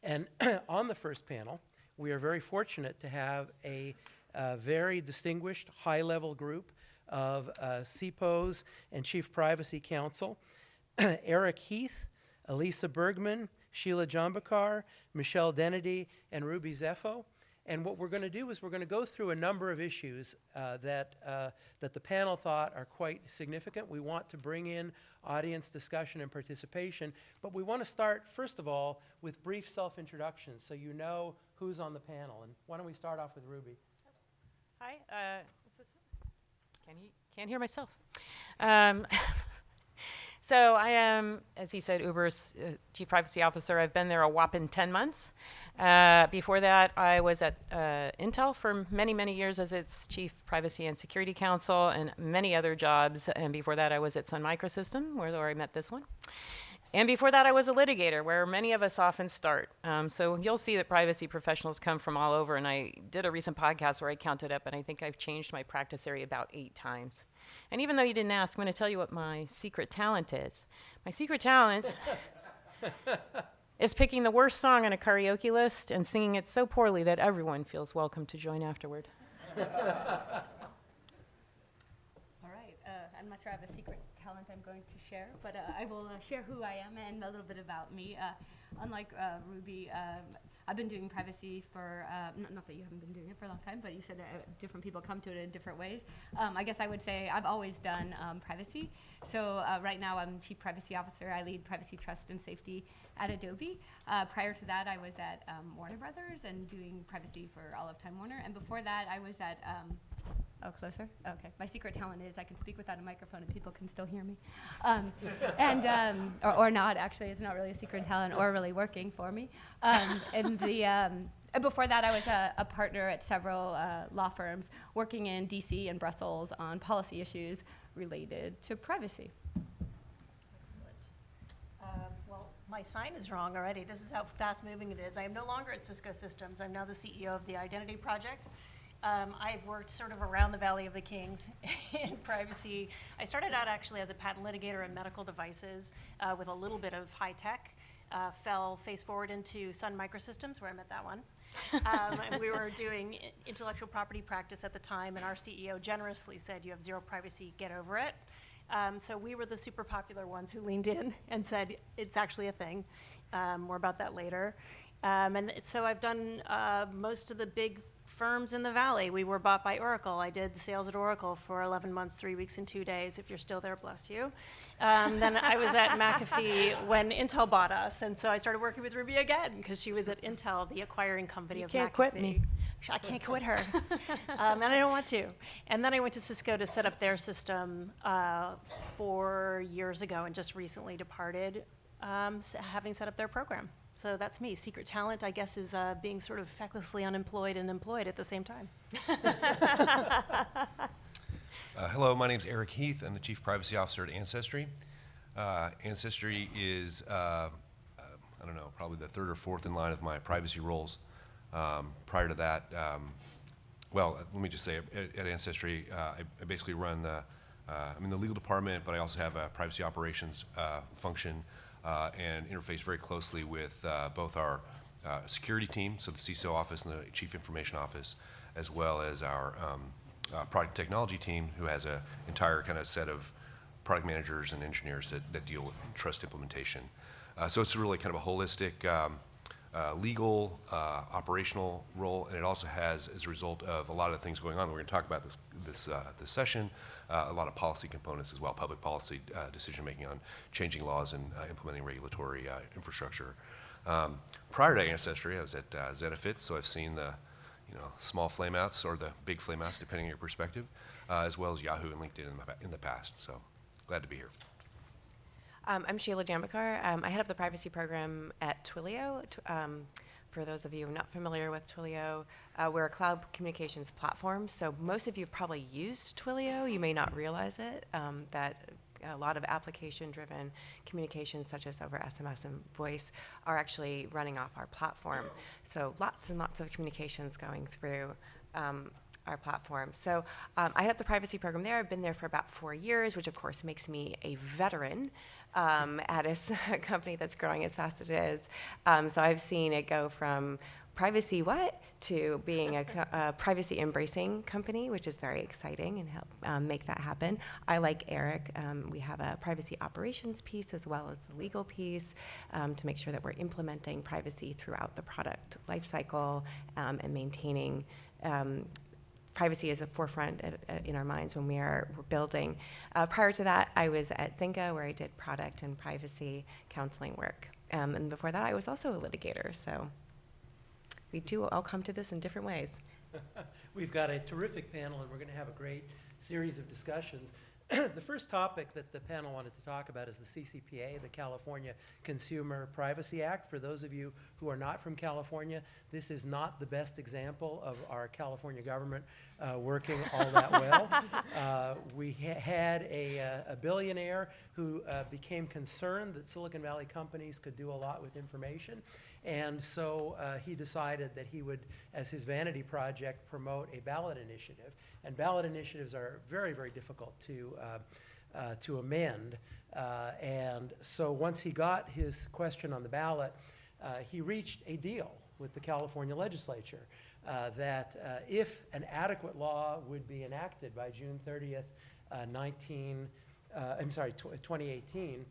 And on the first panel, we are very fortunate to have a very distinguished high-level group of Cipos and Chief Privacy Counsel, Eric Heath, Elisa Bergman, Sheila Jambakar, Michelle Denedy, and Ruby Zeffo. And what we're going to do is we're going to go through a number of issues that the panel thought are quite significant. We want to bring in audience discussion and participation, but we want to start, first of all, with brief self-introductions so you know who's on the panel. And why don't we start off with Ruby? Hi, can't hear myself. So I am, as he said, Uber's Chief Privacy Officer. I've been there a whopping 10 months. Before that, I was at Intel for many, many years as its Chief Privacy and Security Counsel and many other jobs. And before that, I was at Sun Microsystem, where I met this one. And before that, I was a litigator, where many of us often start. So you'll see that privacy professionals come from all over. And I did a recent podcast where I counted up, and I think I've changed my practice area about 8 times. And even though you didn't ask, I'm going to tell you what my secret talent is. My secret talent is picking the worst song on a karaoke list and singing it so poorly that everyone feels welcome to join afterward. All right. I'm not sure I have a secret talent I'm going to share, but I will share who I am and a little bit about me. Unlike Ruby, I've been doing privacy for, not that you haven't been doing it for a long time, but you said different people come to it in different ways. I guess I would say I've always done privacy. So right now I'm Chief Privacy Officer. I lead privacy, trust, and safety at Adobe. Prior to that, I was at Warner Brothers and doing privacy for all of Time Warner. And before that, I was at, oh, closer? Okay. My secret talent is I can speak without a microphone and people can still hear me. Or not, actually. It's not really a secret talent or really working for me. And before that, I was a partner at several law firms working in DC and Brussels on policy issues related to privacy. Excellent. Well, my sign is wrong already. This is how fast-moving it is. I am no longer at Cisco Systems. I'm now the CEO of the Identity Project. I've worked sort of around the Valley of the Kings in privacy. I started out actually as a patent litigator in medical devices with a little bit of high tech. Fell face forward into Sun Microsystems, where I met that one. And we were doing intellectual property practice at the time, and our CEO generously said, "You have zero privacy, get over it." So we were the super popular ones who leaned in and said, "It's actually a thing." More about that later. And so I've done most of the big firms in the Valley. We were bought by Oracle. I did sales at Oracle for 11 months, 3 weeks, and 2 days. If you're still there, bless you. Then I was at McAfee when Intel bought us, and so I started working with Ruby again because she was at Intel, the acquiring company of McAfee. You can't quit me. I can't quit her, and I don't want to. And then I went to Cisco to set up their system 4 years ago and just recently departed, having set up their program. So that's me. Secret talent, I guess, is being sort of fecklessly unemployed and employed at the same time. Hello, my name's Eric Heath. I'm the Chief Privacy Officer at Ancestry. Ancestry is, I don't know, probably the 3rd or 4th in line of my privacy roles. Prior to that, well, let me just say, at Ancestry, I basically run I'm in the legal department, but I also have a privacy operations function. And interface very closely with both our security team, so the CISO office and the Chief Information Office, as well as our product and technology team, who has an entire kind of set of product managers and engineers that deal with trust implementation. So it's really kind of a holistic legal, operational role, and it also has, as a result of a lot of the things going on that we're going to talk about this session, a lot of policy components as well, public policy decision-making on changing laws and implementing regulatory infrastructure. Prior to Ancestry, I was at Zenefits, so I've seen the small flameouts or the big flameouts, depending on your perspective, as well as Yahoo and LinkedIn in the past. So glad to be here. I'm Sheila Jambakar. I head up the privacy program at Twilio. For those of you not familiar with Twilio, we're a cloud communications platform. So most of you have probably used Twilio. You may not realize it, that a lot of application-driven communications, such as over SMS and voice, are actually running off our platform. So lots and lots of communications going through. our platform. So I head up the privacy program there. I've been there for about 4 years, which of course makes me a veteran at a company that's growing as fast as it is. So I've seen it go from privacy what to being a privacy embracing company, which is very exciting, and help make that happen. I, like Eric, we have a privacy operations piece as well as the legal piece to make sure that we're implementing privacy throughout the product lifecycle and maintaining privacy is a forefront in our minds when we're building. Prior to that, I was at Zynga, where I did product and privacy counseling work. And before that, I was also a litigator. So we do all come to this in different ways. We've got a terrific panel, and we're going to have a great series of discussions. The first topic that the panel wanted to talk about is the CCPA, the California Consumer Privacy Act. For those of you who are not from California, this is not the best example of our California government working all that well. We had a billionaire who became concerned that Silicon Valley companies could do a lot with information. And so he decided that he would, as his vanity project, promote a ballot initiative. And ballot initiatives are very, very difficult to amend. And so once he got his question on the ballot, he reached a deal with the California legislature that if an adequate law would be enacted by June 30th, 2018,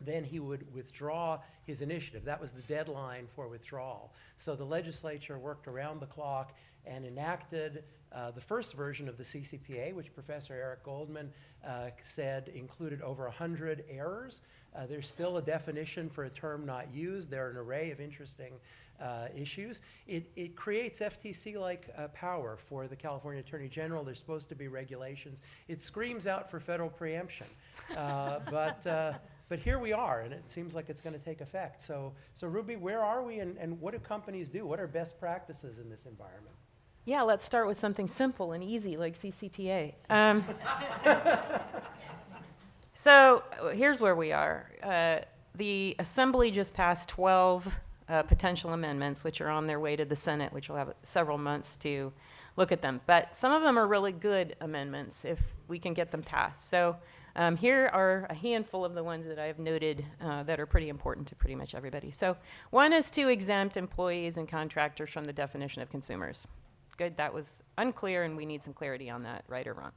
then he would withdraw his initiative. That was the deadline for withdrawal. So the legislature worked around the clock and enacted the first version of the CCPA, which Professor Eric Goldman said included over 100 errors. There's still a definition for a term not used. There are an array of interesting issues. It creates FTC-like power for the California Attorney General. There's supposed to be regulations. It screams out for federal preemption. But here we are, and it seems like it's going to take effect. So Ruby, where are we, and what do companies do? What are best practices in this environment? Yeah, let's start with something simple and easy like CCPA. So here's where we are. The Assembly just passed 12 potential amendments, which are on their way to the Senate, which will have several months to look at them. But some of them are really good amendments if we can get them passed. So here are a handful of the ones that I've noted that are pretty important to pretty much everybody. So one is to exempt employees and contractors from the definition of consumers. Good, that was unclear, and we need some clarity on that, right or wrong.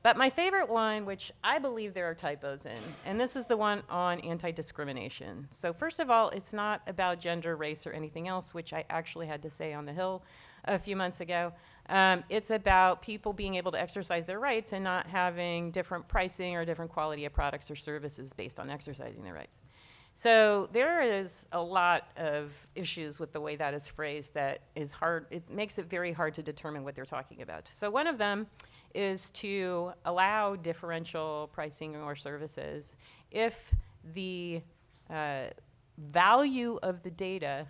But my favorite one, which I believe there are typos in, and this is the one on anti-discrimination. So first of all, it's not about gender, race, or anything else, which I actually had to say on the Hill a few months ago. It's about people being able to exercise their rights and not having different pricing or different quality of products or services based on exercising their rights. So there is a lot of issues with the way that is phrased that is hard. It makes it very hard to determine what they're talking about. So one of them is to allow differential pricing or services if the value of the data,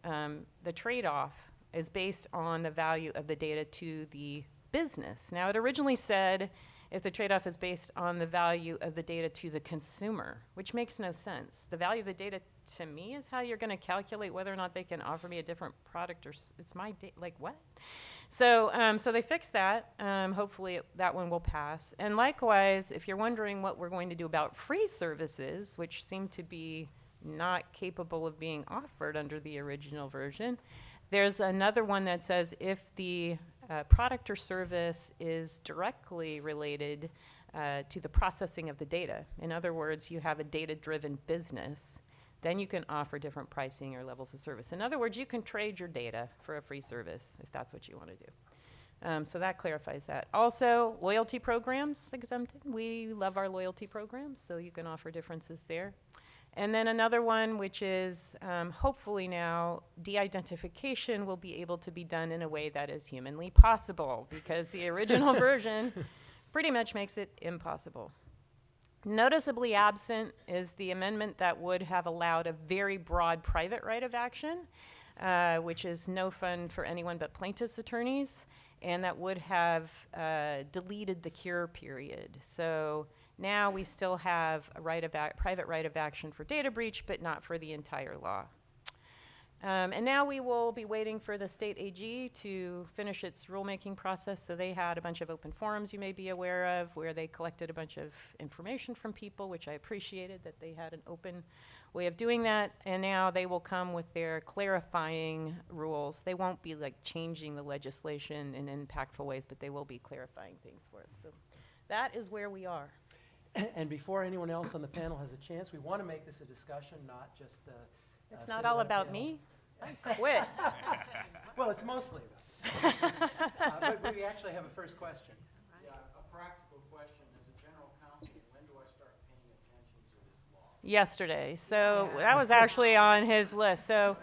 the trade-off, is based on the value of the data to the business. Now, it originally said if the trade-off is based on the value of the data to the consumer, which makes no sense. The value of the data to me is how you're going to calculate whether or not they can offer me a different product, or it's my data, like what? So they fixed that. Hopefully that one will pass. And likewise, if you're wondering what we're going to do about free services, which seem to be not capable of being offered under the original version, there's another one that says if the product or service is directly related to the processing of the data. In other words, you have a data-driven business, then you can offer different pricing or levels of service. In other words, you can trade your data for a free service if that's what you want to do. So that clarifies that. Also, loyalty programs exempted. We love our loyalty programs, so you can offer differences there. And then another one, which is hopefully now de-identification will be able to be done in a way that is humanly possible, because the original version pretty much makes it impossible. Noticeably absent is the amendment that would have allowed a very broad private right of action, which is no fun for anyone but plaintiffs' attorneys, and that would have deleted the cure period. So now we still have a private right of action for data breach, but not for the entire law. And now we will be waiting for the state AG to finish its rulemaking process. So they had a bunch of open forums you may be aware of where they collected a bunch of information from people, which I appreciated that they had an open way of doing that. And now they will come with their clarifying rules. They won't be like changing the legislation in impactful ways, but they will be clarifying things for us. So that is where we are. And before anyone else on the panel has a chance, we want to make this a discussion, not just It's not all about me. I quit. Well, it's mostly about but we actually have a first question. Yeah, a practical question. As a general counsel, when do I start paying attention to this law? Yesterday. So that was actually on his list. So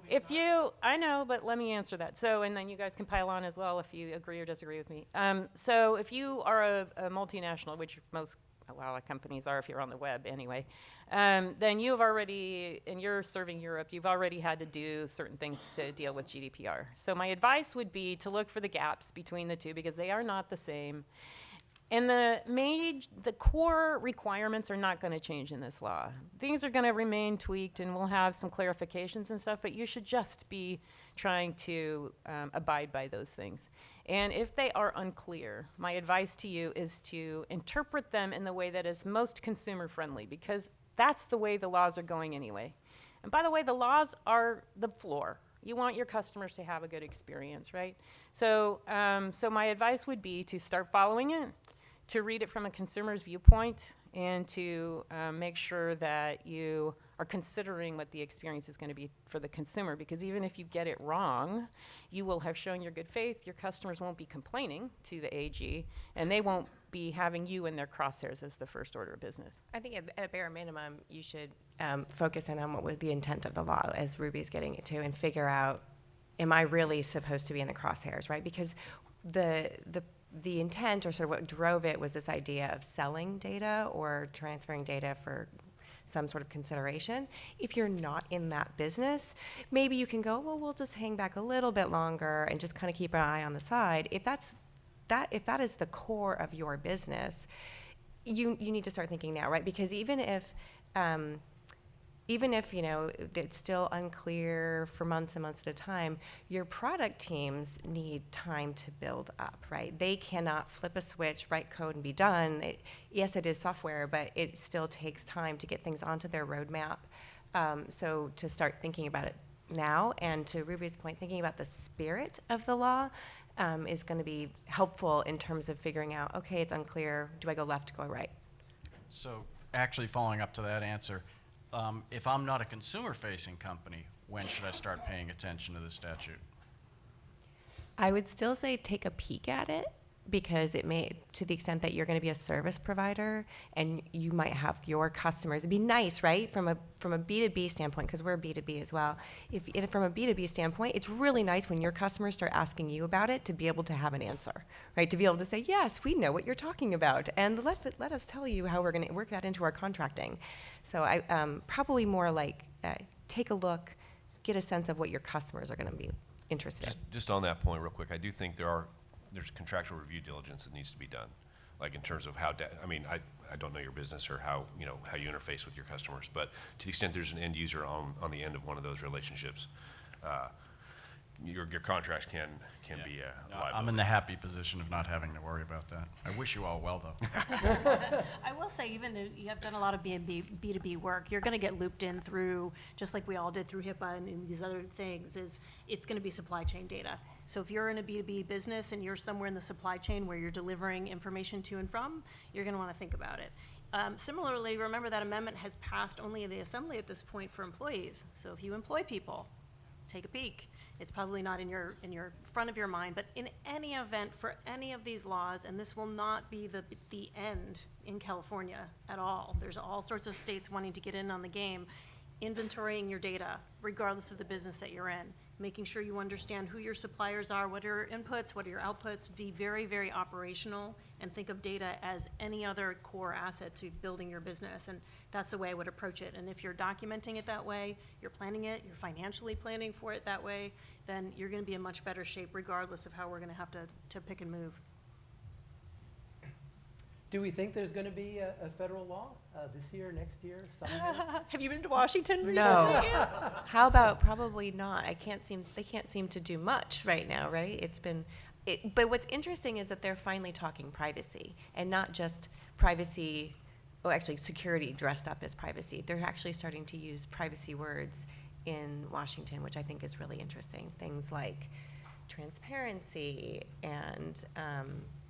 if you, I know, but let me answer that. So, and then you guys can pile on as well if you agree or disagree with me. So if you are a multinational, which a lot of companies are if you're on the web anyway, then you've already, and you're serving Europe, you've already had to do certain things to deal with GDPR. So my advice would be to look for the gaps between the two because they are not the same. And the core requirements are not going to change in this law. Things are going to remain tweaked and we'll have some clarifications and stuff, but you should just be trying to abide by those things. And if they are unclear, my advice to you is to interpret them in the way that is most consumer friendly because that's the way the laws are going anyway. And by the way, the laws are the floor. You want your customers to have a good experience, right? So my advice would be to start following it, to read it from a consumer's viewpoint, and to make sure that you are considering what the experience is going to be for the consumer. Because even if you get it wrong, you will have shown your good faith. Your customers won't be complaining to the AG, and they won't be having you in their crosshairs as the first order of business. I think at a bare minimum, you should focus in on what was the intent of the law, as Ruby's getting it to, and figure out, am I really supposed to be in the crosshairs, right? Because the intent, or sort of what drove it, was this idea of selling data or transferring data for some sort of consideration. If you're not in that business, maybe you can go, well, we'll just hang back a little bit longer and just kind of keep an eye on the side. If that is the core of your business, you need to start thinking now, right? Because even if it's still unclear for months and months at a time, your product teams need time to build up, right? They cannot flip a switch, write code, and be done. Yes, it is software, but it still takes time to get things onto their roadmap. So to start thinking about it now, and to Ruby's point, thinking about the spirit of the law is going to be helpful in terms of figuring out, okay, it's unclear, do I go left, go right? So actually following up to that answer, if I'm not a consumer-facing company, when should I start paying attention to the statute? I would still say take a peek at it, because it may, to the extent that you're going to be a service provider and you might have your customers, it'd be nice, right, from a B2B standpoint, because we're B2B as well. If from a B2B standpoint, it's really nice when your customers start asking you about it to be able to have an answer, right? To be able to say, yes, we know what you're talking about, and let us tell you how we're going to work that into our contracting. So I probably more like take a look, get a sense of what your customers are going to be interested in. Just on that point real quick, I do think there's contractual review diligence that needs to be done, like in terms of how, I don't know your business or how you interface with your customers, but to the extent there's an end user on the end of one of those relationships, your contracts can be No, liable. I'm in the happy position of not having to worry about that. I wish you all well, though. I will say, even if you have done a lot of B2B work, you're going to get looped in through, just like we all did through HIPAA and these other things, it's going to be supply chain data. So if you're in a B2B business and you're somewhere in the supply chain where you're delivering information to and from, you're going to want to think about it. Similarly, remember that amendment has passed only in the Assembly at this point for employees. So if you employ people, take a peek. It's probably not in your front of your mind, but in any event, for any of these laws, and this will not be the end in California at all. There's all sorts of states wanting to get in on the game. Inventorying your data, regardless of the business that you're in. Making sure you understand who your suppliers are, what are your inputs, what are your outputs. Be very, very operational and think of data as any other core asset to building your business. And that's the way I would approach it. And if you're documenting it that way, you're planning it, you're financially planning for it that way, then you're going to be in much better shape regardless of how we're going to have to pick and move. Do we think there's going to be a federal law this year, next year, sometime? Have you been to Washington recently? No. How about probably not? They can't seem to do much right now, right? But what's interesting is that they're finally talking privacy, and not just privacy, actually security dressed up as privacy. They're actually starting to use privacy words in Washington, which I think is really interesting. Things like transparency and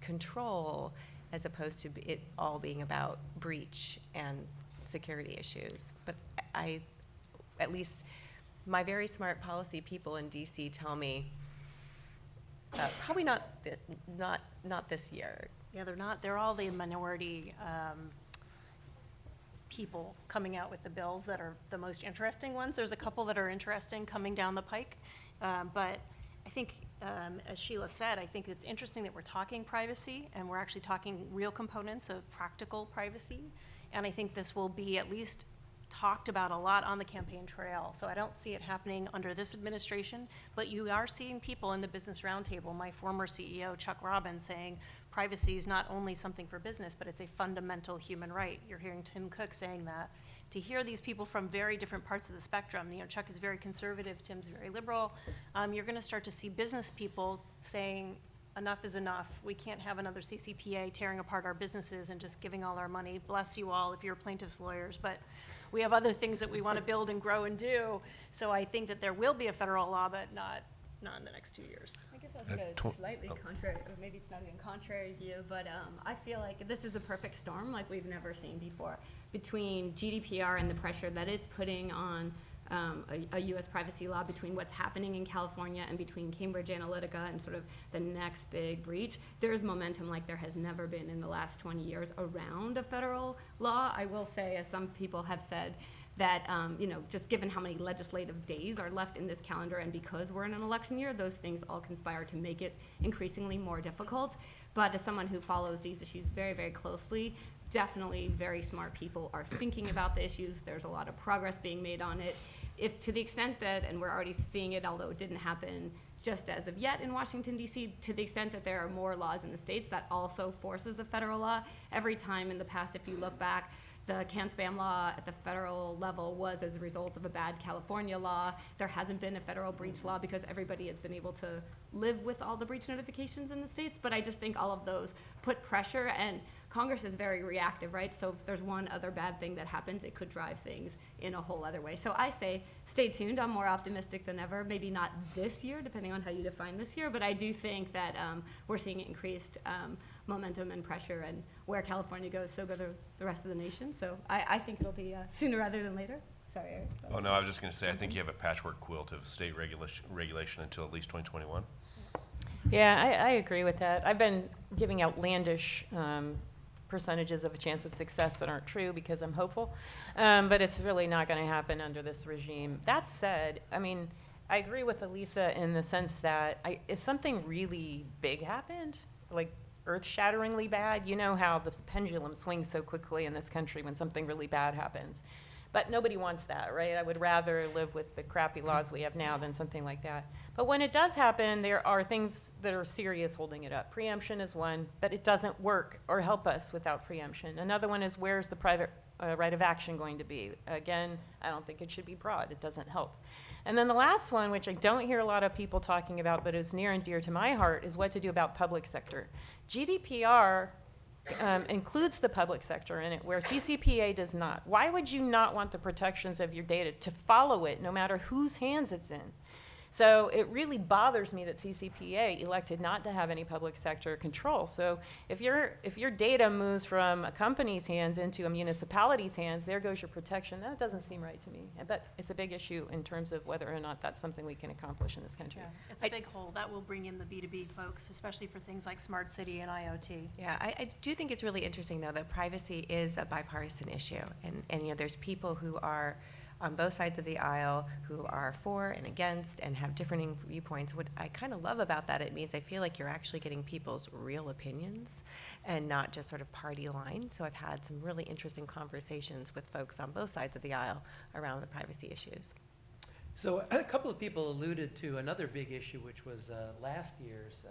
control, as opposed to it all being about breach and security issues. But at least my very smart policy people in DC tell me, probably not this year. Yeah, they're not. They're all the minority people coming out with the bills that are the most interesting ones. There's a couple that are interesting coming down the pike, but I think, as Sheila said, I think it's interesting that we're talking privacy, and we're actually talking real components of practical privacy, and I think this will be at least talked about a lot on the campaign trail. So I don't see it happening under this administration, but you are seeing people in the Business Roundtable, my former CEO, Chuck Robbins, saying privacy is not only something for business, but it's a fundamental human right. You're hearing Tim Cook saying that. To hear these people from very different parts of the spectrum, Chuck is very conservative, Tim's very liberal, you're gonna start to see business people saying, enough is enough. We can't have another CCPA tearing apart our businesses and just giving all our money. Bless you all if you're plaintiffs' lawyers, but we have other things that we want to build and grow and do. So I think that there will be a federal law, but not in the next 2 years. I guess I'll take a slightly contrary, or maybe it's not even contrary view, but I feel like this is a perfect storm like we've never seen before between GDPR and the pressure that it's putting on a U.S. privacy law, between what's happening in California and between Cambridge Analytica and sort of the next big breach. There's momentum like there has never been in the last 20 years around a federal law. I will say, as some people have said, that just given how many legislative days are left in this calendar, and because we're in an election year, those things all conspire to make it increasingly more difficult. But as someone who follows these issues very, very closely, definitely very smart people are thinking about the issues. There's a lot of progress being made on it. If to the extent that, and we're already seeing it, although it didn't happen just as of yet in Washington, D.C., to the extent that there are more laws in the states, that also forces a federal law. Every time in the past, if you look back, the can-spam law at the federal level was as a result of a bad California law. There hasn't been a federal breach law because everybody has been able to live with all the breach notifications in the states. But I just think all of those put pressure, and Congress is very reactive, right? So if there's one other bad thing that happens, it could drive things in a whole other way. So I say stay tuned. I'm more optimistic than ever. Maybe not this year, depending on how you define this year, but I do think that we're seeing increased momentum and pressure, and where California goes, so goes the rest of the nation. So I think it'll be sooner rather than later. Sorry, Eric. Oh, no, I was just going to say, I think you have a patchwork quilt of state regulation until at least 2021. Yeah, I agree with that. I've been giving outlandish percentages of a chance of success that aren't true because I'm hopeful, but it's really not going to happen under this regime. That said, I mean, I agree with Elisa in the sense that if something really big happened, like earth-shatteringly bad, you know how the pendulum swings so quickly in this country when something really bad happens. But nobody wants that, right? I would rather live with the crappy laws we have now than something like that. But when it does happen, there are things that are serious holding it up. Preemption is one, but it doesn't work or help us without preemption. Another one is, where's the private right of action going to be? Again, I don't think it should be broad. It doesn't help. And then the last one, which I don't hear a lot of people talking about, but is near and dear to my heart, is what to do about public sector. GDPR includes the public sector in it, where CCPA does not. Why would you not want the protections of your data to follow it, no matter whose hands it's in? So it really bothers me that CCPA elected not to have any public sector control. So if your data moves from a company's hands into a municipality's hands, there goes your protection. That doesn't seem right to me. But it's a big issue in terms of whether or not that's something we can accomplish in this country. Yeah, it's a big hole. That will bring in the B2B folks, especially for things like smart city and IoT. Yeah, I do think it's really interesting, though, that privacy is a bipartisan issue. And there's people who are on both sides of the aisle who are for and against and have differing viewpoints. What I kind of love about that, it means I feel like you're actually getting people's real opinions and not just sort of party lines. So I've had some really interesting conversations with folks on both sides of the aisle around the privacy issues. So a couple of people alluded to another big issue, which was last year's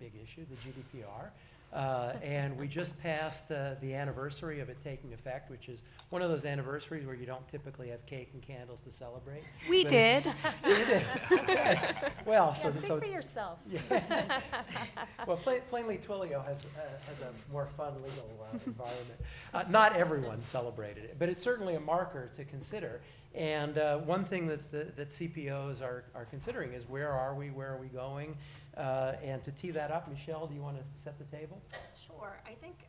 big issue, the GDPR. And we just passed the anniversary of it taking effect, which is one of those anniversaries where you don't typically have cake and candles to celebrate. We But- did. You did? Okay. Well, so, Yeah, so, speak for yourself. well, plainly Twilio has a more fun legal environment. Not everyone celebrated it, but it's certainly a marker to consider. And one thing that CPOs are considering is where are we going? And to tee that up, Michelle, do you want to set the table? Sure. I think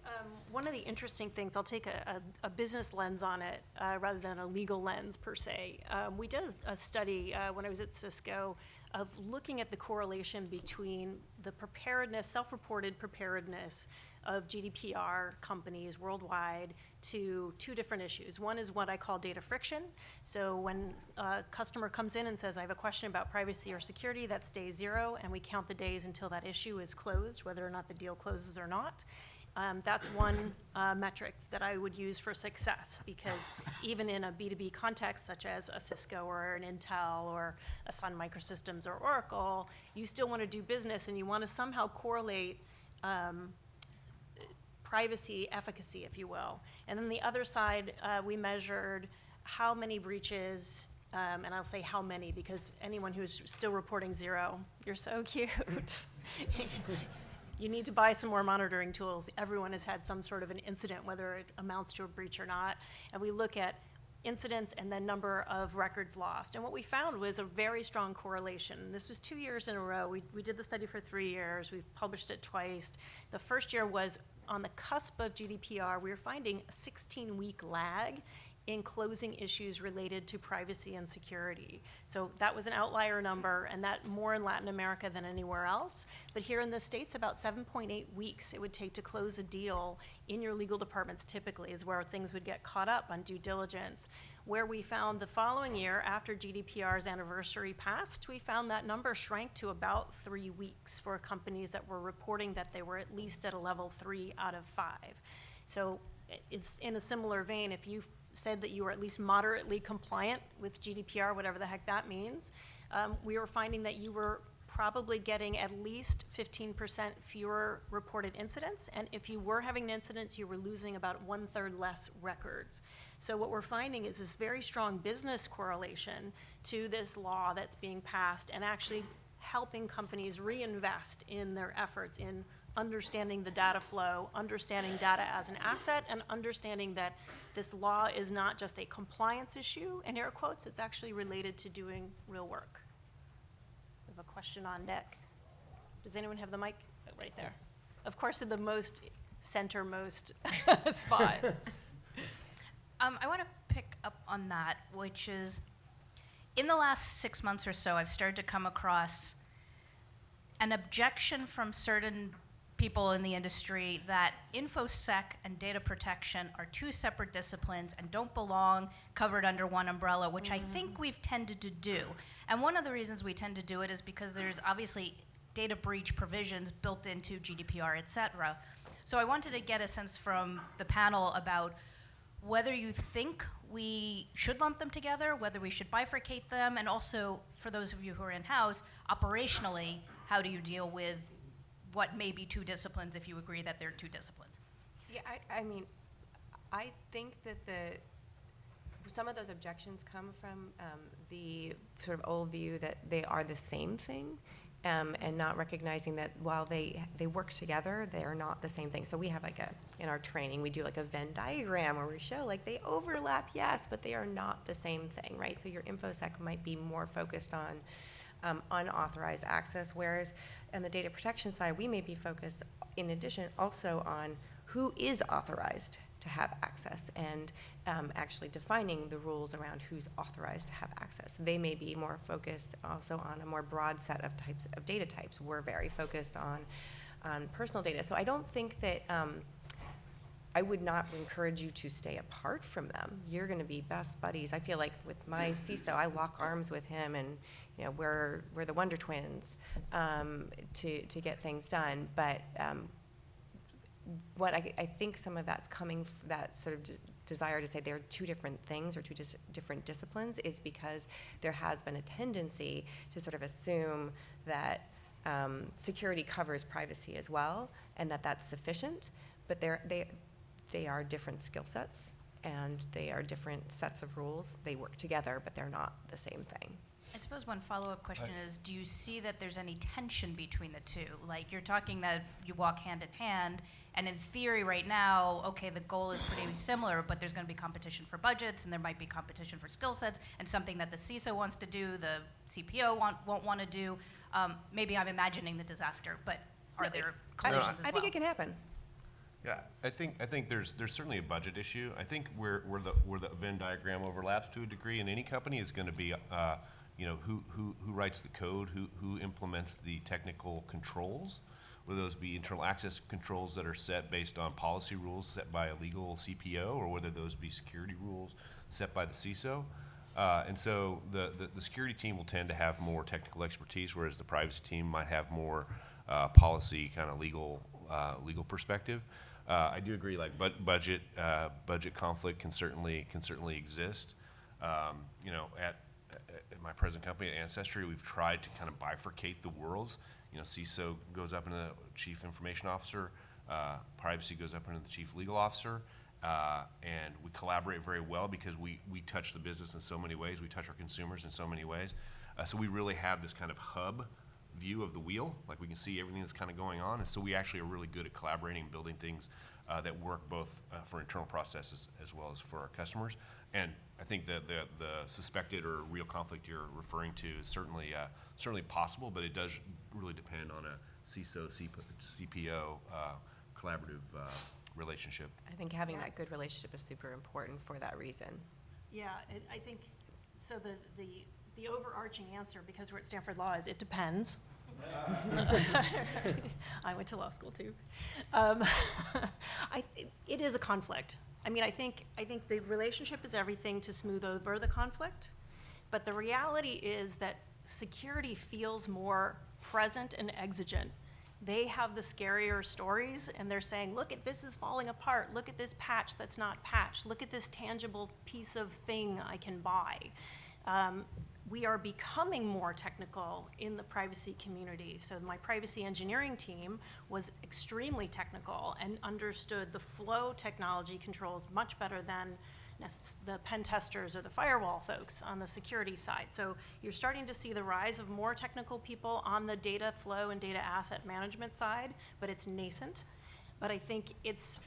one of the interesting things, I'll take a business lens on it rather than a legal lens per se. We did a study when I was at Cisco of looking at the correlation between the preparedness, self-reported preparedness of GDPR companies worldwide to two different issues. One is what I call data friction. So when a customer comes in and says, I have a question about privacy or security, that's day 0, and we count the days until that issue is closed, whether or not the deal closes or not. That's one metric that I would use for success, because even in a B2B context, such as a Cisco or an Intel or a Sun Microsystems or Oracle, you still want to do business and you want to somehow correlate privacy efficacy, if you will. And then the other side, we measured how many breaches, and I'll say how many because anyone who's still reporting 0, you're so cute. You need to buy some more monitoring tools. Everyone has had some sort of an incident, whether it amounts to a breach or not. And we look at incidents and then number of records lost. And what we found was a very strong correlation. This was 2 years in a row. We did the study for 3 years. We've published it twice. The first year was on the cusp of GDPR. We were finding a 16-week lag in closing issues related to privacy and security. So that was an outlier number, and that more in Latin America than anywhere else. But here in the States, about 7.8 weeks it would take to close a deal in your legal departments typically is where things would get caught up on due diligence. Where we found the following year, after GDPR's anniversary passed, we found that number shrank to about 3 weeks for companies that were reporting that they were at least at a level 3 out of 5. So it's in a similar vein. If you said that you were at least moderately compliant with GDPR, whatever the heck that means, we were finding that you were probably getting at least 15% fewer reported incidents. And if you were having incidents, you were losing about 1/3 less records. So what we're finding is this very strong business correlation to this law that's being passed and actually helping companies reinvest in their efforts in understanding the data flow, understanding data as an asset, and understanding that this law is not just a compliance issue, in air quotes, it's actually related to doing real work. We have a question on deck. Does anyone have the mic? Oh, right there. Of course, in the most centermost spot. I want to pick up on that, which is, in the last 6 months or so, I've started to come across an objection from certain people in the industry that InfoSec and data protection are two separate disciplines and don't belong covered under one umbrella, which I think we've tended to do. And one of the reasons we tend to do it is because there's obviously data breach provisions built into GDPR, et cetera. So I wanted to get a sense from the panel about whether you think we should lump them together, whether we should bifurcate them, and also, for those of you who are in-house, operationally, how do you deal with what may be two disciplines if you agree that they're two disciplines? Yeah, I mean, I think that some of those objections come from the sort of old view that they are the same thing, and not recognizing that while they work together, they are not the same thing. So we have in our training, we do like a Venn diagram where we show like they overlap, yes, but they are not the same thing, right? So your InfoSec might be more focused on unauthorized access, whereas on the data protection side, we may be focused, in addition, also on who is authorized to have access and actually defining the rules around who's authorized to have access. They may be more focused also on a more broad set of types of data types. We're very focused on personal data. So I don't think that I would not encourage you to stay apart from them. You're going to be best buddies. I feel like with my CISO, I lock arms with him, and we're the Wonder Twins to get things done. But what I think some of that's coming, that sort of desire to say they're two different things or two different disciplines, is because there has been a tendency to sort of assume that security covers privacy as well, and that's sufficient, but they are different skill sets, and they are different sets of rules. They work together, but they're not the same thing. I suppose one follow-up question is, do you see that there's any tension between the two? Like, you're talking that you walk hand in hand, and in theory right now, okay, the goal is pretty similar, but there's going to be competition for budgets, and there might be competition for skill sets, and something that the CISO wants to do, the CPO won't want to do. Maybe I'm imagining the disaster, but are there collisions as well? I think it can happen. Yeah, I think there's certainly a budget issue. I think where the Venn diagram overlaps to a degree in any company is going to be, who writes the code, who implements the technical controls, whether those be internal access controls that are set based on policy rules set by a legal CPO, or whether those be security rules set by the CISO. And so the security team will tend to have more technical expertise, whereas the privacy team might have more policy kind of legal perspective. I do agree, like budget conflict can certainly exist. At my present company, at Ancestry, we've tried to kind of bifurcate the worlds. CISO goes up into the chief information officer, privacy goes up into the chief legal officer, and we collaborate very well because we touch the business in so many ways. We touch our consumers in so many ways. So we really have this kind of hub view of the wheel, like we can see everything that's kind of going on, and so we actually are really good at collaborating and building things that work both for internal processes as well as for our customers. And I think that the suspected or real conflict you're referring to is certainly possible, but it does really depend on a CISO CPO collaborative relationship. I think having that good relationship is super important for that reason. Yeah, I think, so the overarching answer, because we're at Stanford Law, is it depends. I went to law school too. It is a conflict. I mean, I think the relationship is everything to smooth over the conflict, but the reality is that security feels more present and exigent. They have the scarier stories, and they're saying, look at this is falling apart. Look at this patch that's not patched. Look at this tangible piece of thing I can buy. We are becoming more technical in the privacy community. So my privacy engineering team was extremely technical and understood the flow technology controls much better than the pen testers or the firewall folks on the security side. So you're starting to see the rise of more technical people on the data flow and data asset management side, but it's nascent. But I think it's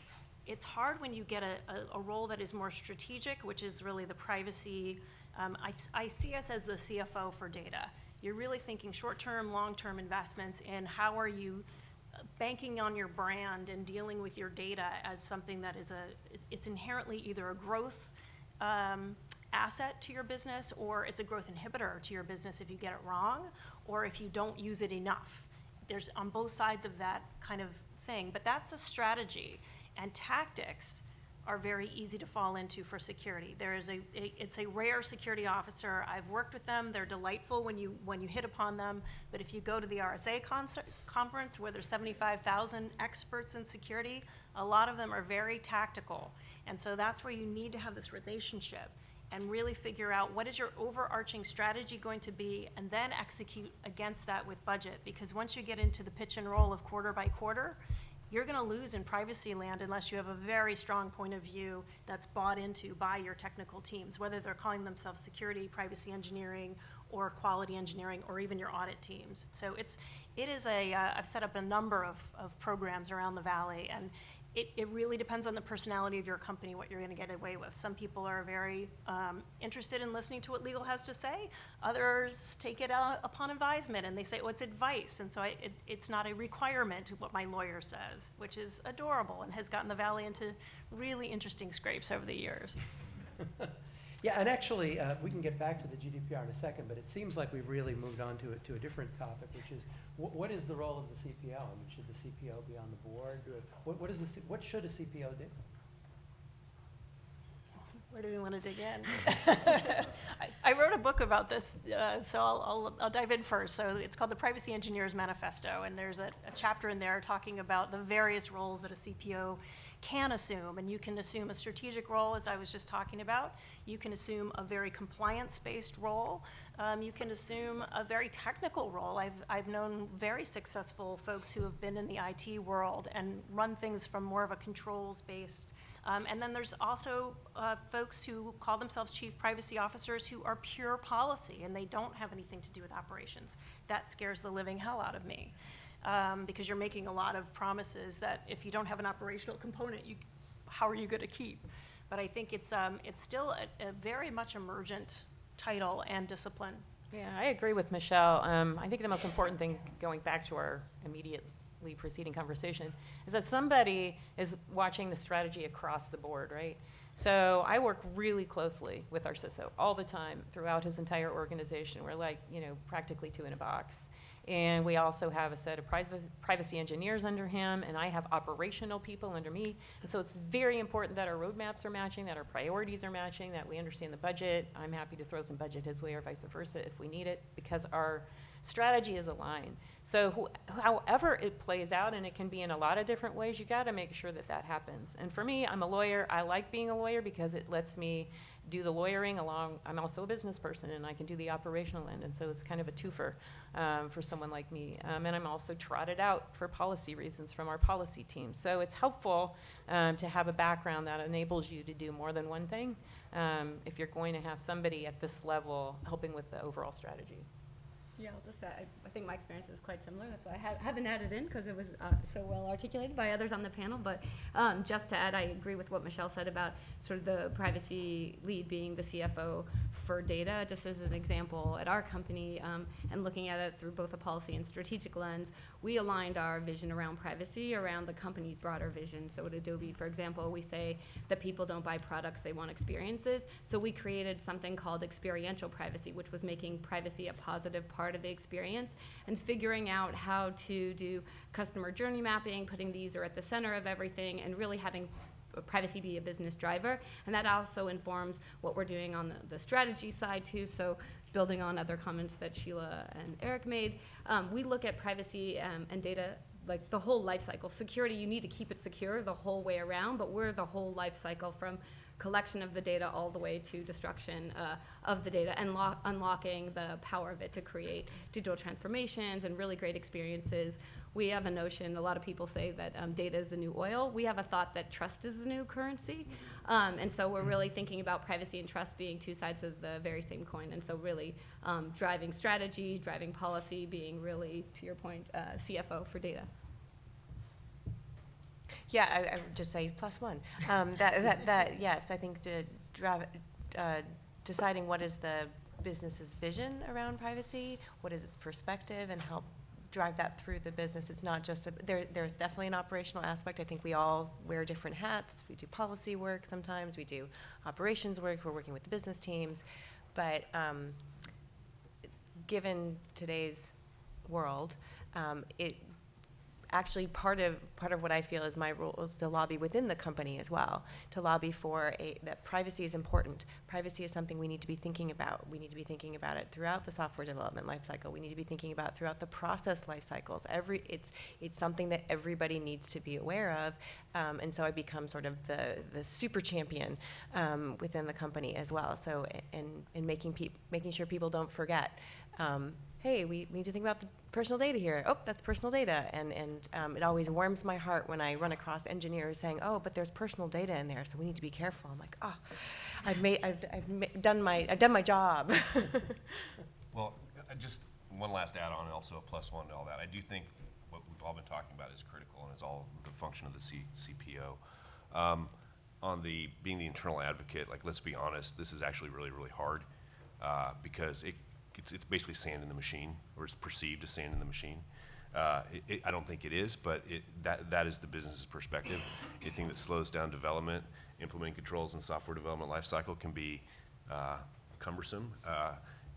hard when you get a role that is more strategic, which is really the privacy. I see us as the CFO for data. You're really thinking short-term, long-term investments in how are you banking on your brand and dealing with your data as something that is it's inherently either a growth asset to your business, or it's a growth inhibitor to your business if you get it wrong, or if you don't use it enough. There's on both sides of that kind of thing, but that's a strategy, and tactics are very easy to fall into for security. It's a rare security officer. I've worked with them. They're delightful when you hit upon them. But if you go to the RSA conference where there's 75,000 experts in security, a lot of them are very tactical. And so that's where you need to have this relationship and really figure out what is your overarching strategy going to be, and then execute against that with budget. Because once you get into the pitch and roll of quarter by quarter, you're going to lose in privacy land unless you have a very strong point of view that's bought into by your technical teams, whether they're calling themselves security, privacy engineering, or quality engineering, or even your audit teams. So I've set up a number of programs around the Valley, and it really depends on the personality of your company, what you're going to get away with. Some people are very interested in listening to what legal has to say. Others take it upon advisement, and they say, well, it's advice. And so it's not a requirement what my lawyer says, which is adorable and has gotten the Valley into really interesting scrapes over the years. Yeah, and actually, we can get back to the GDPR in a second, but it seems like we've really moved on to a different topic, which is what is the role of the CPO? I mean, should the CPO be on the board? What should a CPO do? Where do we want to dig in? I wrote a book about this, so I'll dive in first. So it's called the Privacy Engineers Manifesto, and there's a chapter in there talking about the various roles that a CPO can assume, and you can assume a strategic role, as I was just talking about. You can assume a very compliance-based role. You can assume a very technical role. I've known very successful folks who have been in the IT world and run things from more of a controls-based. And then there's also folks who call themselves chief privacy officers who are pure policy, and they don't have anything to do with operations. That scares the living hell out of me. Because you're making a lot of promises that if you don't have an operational component, how are you going to keep? But I think it's still a very much emergent title and discipline. Yeah, I agree with Michelle. I think the most important thing, going back to our immediately preceding conversation, is that somebody is watching the strategy across the board, right? So I work really closely with our CISO all the time throughout his entire organization. We're like, practically two in a box. And we also have a set of privacy engineers under him, and I have operational people under me. And so it's very important that our roadmaps are matching, that our priorities are matching, that we understand the budget. I'm happy to throw some budget his way or vice versa if we need it, because our strategy is aligned. So however it plays out, and it can be in a lot of different ways, you got to make sure that that happens. And for me, I'm a lawyer. I like being a lawyer because it lets me do the lawyering along. I'm also a business person, and I can do the operational end, and so it's kind of a twofer for someone like me. And I'm also trotted out for policy reasons from our policy team. So it's helpful to have a background that enables you to do more than one thing if you're going to have somebody at this level helping with the overall strategy. Yeah, I'll just say, I think my experience is quite similar. That's why I haven't added in, because it was so well articulated by others on the panel. But just to add, I agree with what Michelle said about sort of the privacy lead being the CFO for data. Just as an example, at our company, and looking at it through both a policy and strategic lens, we aligned our vision around privacy around the company's broader vision. So at Adobe, for example, we say that people don't buy products, they want experiences. So we created something called experiential privacy, which was making privacy a positive part of the experience and figuring out how to do customer journey mapping, putting the user at the center of everything, and really having privacy be a business driver. And that also informs what we're doing on the strategy side too. So building on other comments that Sheila and Eric made, we look at privacy and data like the whole life cycle. Security, you need to keep it secure the whole way around, but we're the whole life cycle from collection of the data all the way to destruction of the data and unlocking the power of it to create digital transformations and really great experiences. We have a notion, a lot of people say that data is the new oil. We have a thought that trust is the new currency. And so we're really thinking about privacy and trust being two sides of the very same coin. And so really driving strategy, driving policy, being really, to your point, CFO for data. Yeah, I would just say +1. Yes, I think deciding what is the business's vision around privacy, what is its perspective, and help drive that through the business. It's not just, there's definitely an operational aspect. I think we all wear different hats. We do policy work sometimes, we do operations work, we're working with the business teams. But given today's world, actually part of what I feel is my role is to lobby within the company as well, to lobby for that privacy is important. Privacy is something we need to be thinking about. We need to be thinking about it throughout the software development lifecycle. We need to be thinking about throughout the process life cycles. It's something that everybody needs to be aware of, and so I become sort of the super champion within the company as well. So and making sure people don't forget. Hey, we need to think about the personal data here. Oh, that's personal data. And it always warms my heart when I run across engineers saying, oh, but there's personal data in there, so we need to be careful. I'm like, oh, I've done my job. Well, just one last add-on and also a +1 to all that. I do think what we've all been talking about is critical, and it's all the function of the CPO. On being the internal advocate, like, let's be honest, this is actually really, really hard because it's basically sand in the machine, or it's perceived as sand in the machine. I don't think it is, but that is the business's perspective. Anything that slows down development, implementing controls in software development lifecycle can be cumbersome.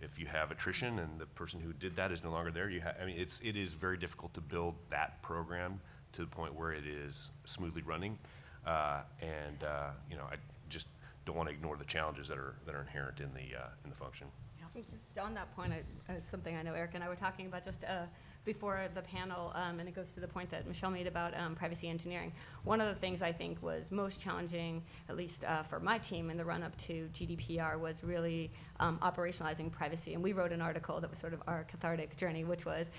If you have attrition and the person who did that is no longer there, it is very difficult to build that program to the point where it is smoothly running. I just don't want to ignore the challenges that are inherent in the function. Just on that point, something I know Eric and I were talking about just before the panel, and it goes to the point that Michelle made about privacy engineering. One of the things I think was most challenging, at least for my team in the run-up to GDPR, was really operationalizing privacy. And we wrote an article that was sort of our cathartic journey, which was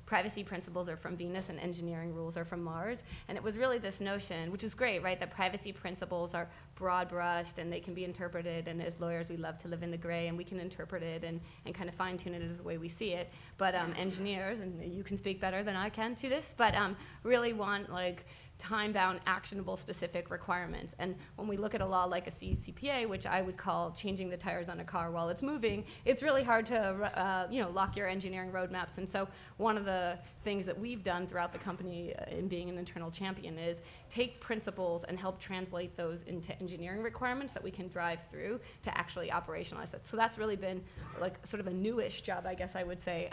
privacy principles are from Venus and engineering rules are from Mars. And it was really this notion, which is great, right, that privacy principles are broad-brushed and they can be interpreted, and as lawyers we love to live in the gray and we can interpret it and kind of fine-tune it as the way we see it. But engineers, and you can speak better than I can to this, but really want like time-bound, actionable, specific requirements. And when we look at a law like a CCPA, which I would call changing the tires on a car while it's moving, it's really hard to lock your engineering roadmaps. And so one of the things that we've done throughout the company in being an internal champion is take principles and help translate those into engineering requirements that we can drive through to actually operationalize that. So that's really been like sort of a newish job, I guess I would say,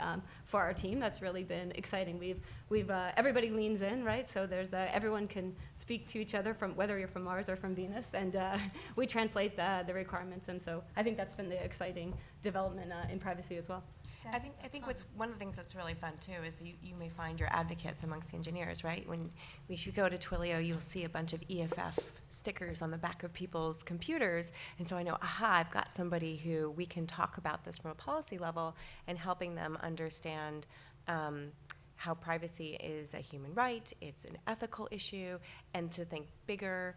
for our team. That's really been exciting. We've everybody leans in, right? So there's everyone can speak to each other from whether you're from Mars or from Venus, and we translate the requirements. And so I think that's been the exciting development in privacy as well. I think what's one of the things that's really fun too is you may find your advocates amongst the engineers, right? When you go to Twilio, you'll see a bunch of EFF stickers on the back of people's computers, and so I know, I've got somebody who we can talk about this from a policy level and helping them understand how privacy is a human right, it's an ethical issue, and to think bigger.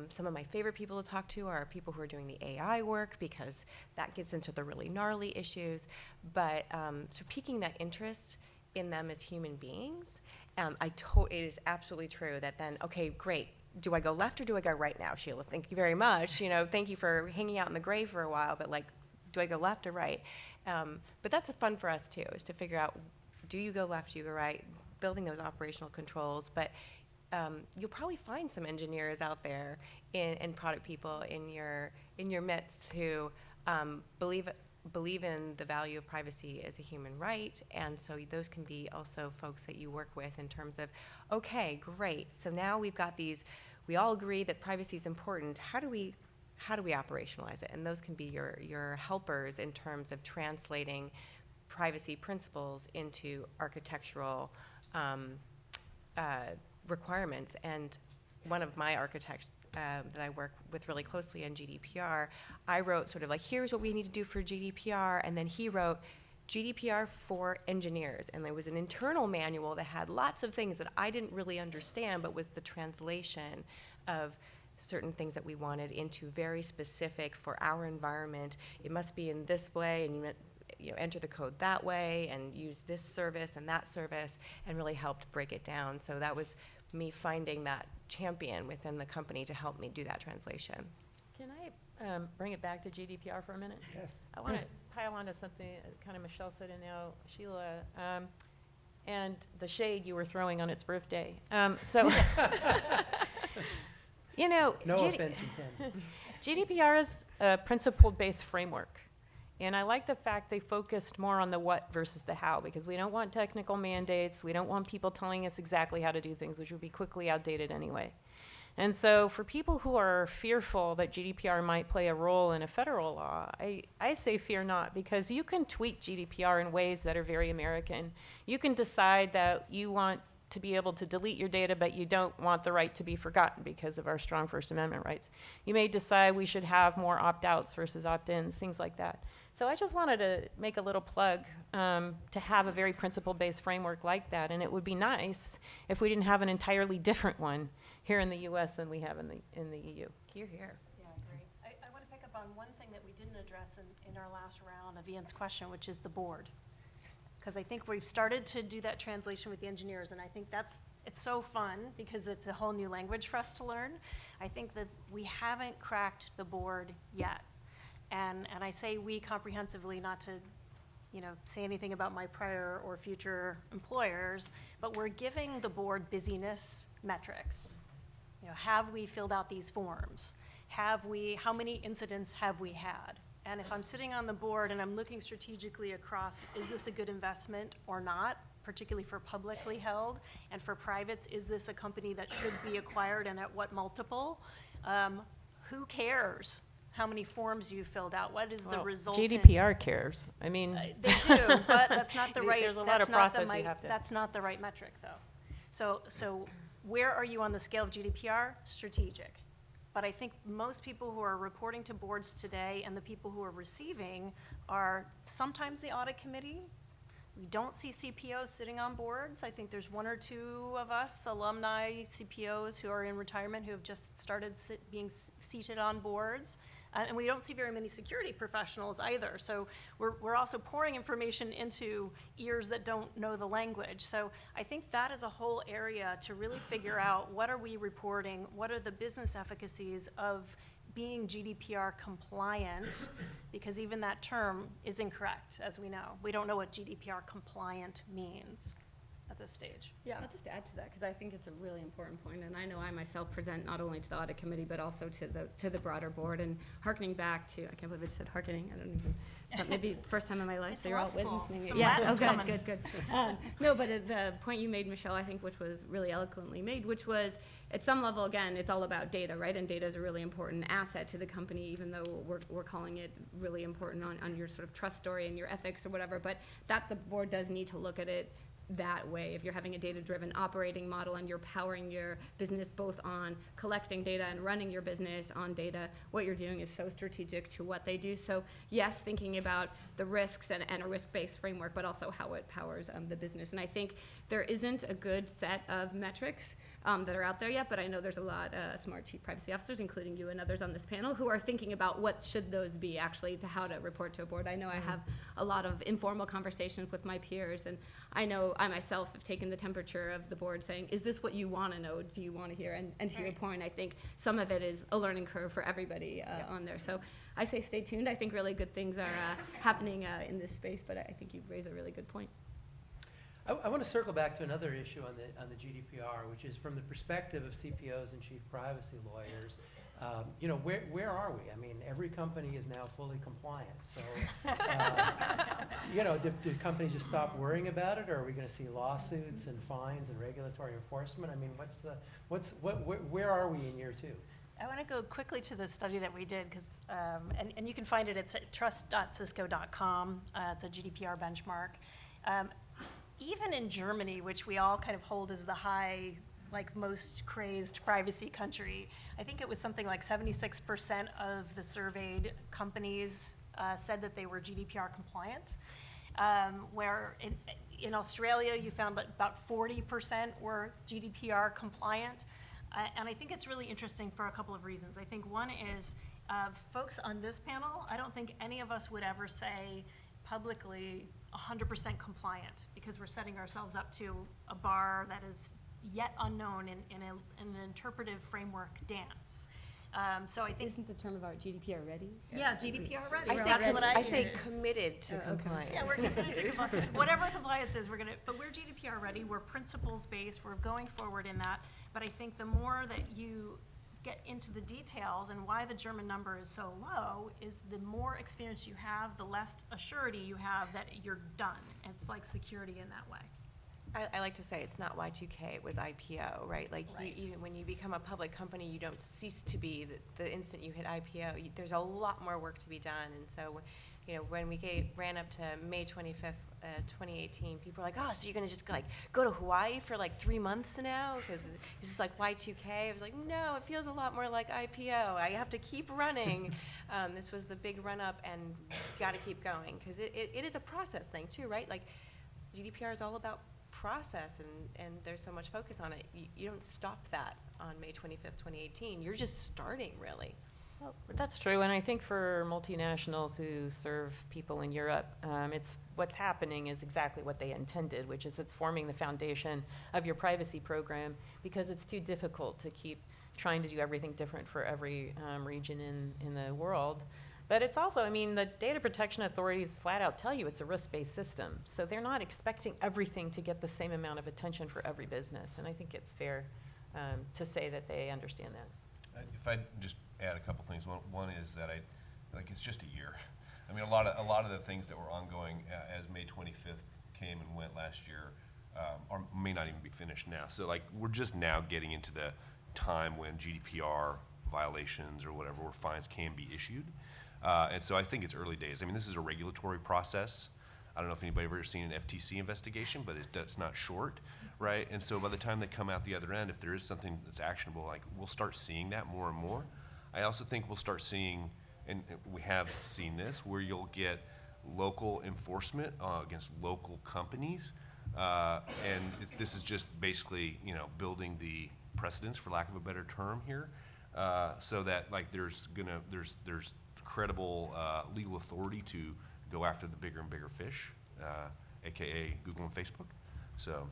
Some of my favorite people to talk to are people who are doing the AI work, because that gets into the really gnarly issues. But so piquing that interest in them as human beings, it is absolutely true that then, okay, great. Do I go left or do I go right now, Sheila? Thank you very much. Thank you for hanging out in the gray for a while, but like, do I go left or right? But that's fun for us too, is to figure out, do you go left, do you go right? Building those operational controls, but you'll probably find some engineers out there and product people in your midst who believe in the value of privacy as a human right, and so those can be also folks that you work with in terms of, okay, great. So now we've got these. We all agree that privacy is important. How do we operationalize it? And those can be your helpers in terms of translating privacy principles into architectural requirements. And one of my architects that I work with really closely on GDPR, I wrote sort of like, here's what we need to do for GDPR, and then he wrote GDPR for engineers. And there was an internal manual that had lots of things that I didn't really understand, but was the translation of certain things that we wanted into very specific for our environment. It must be in this way, and you enter the code that way, and use this service and that service, and really helped break it down. So that was me finding that champion within the company to help me do that translation. Can I bring it back to GDPR for a minute? Yes. I want to pile on to something kind of Michelle said and now Sheila, and the shade you were throwing on its birthday. No offense intended. GDPR is a principle-based framework. And I like the fact they focused more on the what versus the how, because we don't want technical mandates. We don't want people telling us exactly how to do things, which would be quickly outdated anyway. And so for people who are fearful that GDPR might play a role in a federal law, I say fear not, because you can tweak GDPR in ways that are very American. You can decide that you want to be able to delete your data, but you don't want the right to be forgotten because of our strong First Amendment rights. You may decide we should have more opt-outs versus opt-ins, things like that. So I just wanted to make a little plug to have a very principle-based framework like that, and it would be nice if we didn't have an entirely different one here in the U.S. than we have in the EU. Here, here. Yeah, great. I want to pick up on one thing that we didn't address in our last round of Ian's question, which is the board. Because I think we've started to do that translation with the engineers, and I think it's so fun because it's a whole new language for us to learn. I think that we haven't cracked the board yet. And I say we comprehensively, not to say anything about my prior or future employers, but we're giving the board busyness metrics. Have we filled out these forms? How many incidents have we had? And if I'm sitting on the board and I'm looking strategically across, is this a good investment or not, particularly for publicly held? And for privates, is this a company that should be acquired and at what multiple? Who cares how many forms you filled out, what is the Well, resultant. GDPR cares. I mean, They do, but that's not the right. There's a lot that's of not the process you mi- have to- That's not the right metric, though. So where are you on the scale of GDPR? Strategic. But I think most people who are reporting to boards today and the people who are receiving are sometimes the audit committee. We don't see CPOs sitting on boards. I think there's one or two of us alumni CPOs who are in retirement who have just started being seated on boards. And we don't see very many security professionals either. So we're also pouring information into ears that don't know the language. So I think that is a whole area to really figure out what are we reporting, what are the business efficacies of being GDPR compliant, because even that term is incorrect, as we know. We don't know what GDPR compliant means at this stage. Yeah, I'll just add to that, because I think it's a really important point, and I know I myself present not only to the audit committee, but also to the broader board, and hearkening back to, I can't believe I just said hearkening, I don't even, but maybe first time in my life, It's so you're law all school. witnessing it. Some Yes, Latin's oh, coming. good. No, but the point you made, Michelle, I think, which was really eloquently made, which was, at some level, again, it's all about data, right? And data is a really important asset to the company, even though we're calling it really important on your sort of trust story and your ethics or whatever, but that the board does need to look at it that way. If you're having a data-driven operating model and you're powering your business both on collecting data and running your business on data, what you're doing is so strategic to what they do. So yes, thinking about the risks and a risk-based framework, but also how it powers the business. And I think there isn't a good set of metrics that are out there yet, but I know there's a lot of smart chief privacy officers, including you and others on this panel, who are thinking about what should those be actually, to how to report to a board. I know I have a lot of informal conversations with my peers, and I know I myself have taken the temperature of the board saying, is this what you want to know? Do you want to hear? And to your point, I think some of it is a learning curve for everybody on there. So I say stay tuned. I think really good things are happening in this space, but I think you've raised a really good point. I want to circle back to another issue on the GDPR, which is from the perspective of CPOs and chief privacy lawyers. Where are we? I mean, every company is now fully compliant. So, do companies just stop worrying about it, or are we going to see lawsuits and fines and regulatory enforcement? I mean, where are we in year 2? I want to go quickly to the study that we did, because, and you can find it, it's at trust.cisco.com. It's a GDPR benchmark. Even in Germany, which we all kind of hold as the high, like most crazed privacy country, I think it was something like 76% of the surveyed companies said that they were GDPR compliant. Where in Australia, you found that about 40% were GDPR compliant. And I think it's really interesting for a couple of reasons. I think one is folks on this panel, I don't think any of us would ever say publicly 100% compliant, because we're setting ourselves up to a bar that is yet unknown in an interpretive framework dance. So I think. Isn't the term about GDPR ready? Yeah, GDPR ready. I That's what I say use. committed to compliance. Yeah, we're committed to compliance. Whatever compliance is, but we're GDPR ready, we're principles-based, we're going forward in that. But I think the more that you get into the details and why the German number is so low is the more experience you have, the less assurity you have that you're done. It's like security in that way. I like to say it's not Y2K, it was IPO, right? Like Right. when you become a public company, you don't cease to be the instant you hit IPO. There's a lot more work to be done. And so, when we ran up to May 25th, 2018, people were like, oh, so you're going to just go to Hawaii for 3 months now? Because this is like Y2K. I was like, no, it feels a lot more like IPO. I have to keep running. This was the big run up, and got to keep going, because it is a process thing too, right? Like GDPR is all about process, and there's so much focus on it. You don't stop that on May 25th, 2018. You're just starting, really. Well, that's true, and I think for multinationals who serve people in Europe, it's what's happening is exactly what they intended, which is it's forming the foundation of your privacy program, because it's too difficult to keep trying to do everything different for every region in the world. But it's also, the data protection authorities flat out tell you it's a risk-based system, so they're not expecting everything to get the same amount of attention for every business, and I think it's fair to say that they understand that. If I just add a couple things. One is that it's just a year. A lot of the things that were ongoing as May 25th came and went last year may not even be finished now. So we're just now getting into the time when GDPR violations or whatever, where fines can be issued. And so I think it's early days. I mean, this is a regulatory process. I don't know if anybody ever seen an FTC investigation, but it's not short, right? And so by the time they come out the other end, if there is something that's actionable, like, we'll start seeing that more and more. I also think we'll start seeing, and we have seen this, where you'll get local enforcement against local companies. This is just basically, building the precedence, for lack of a better term here, so that, like, there's credible legal authority to go after the bigger and bigger fish, AKA Google and Facebook. So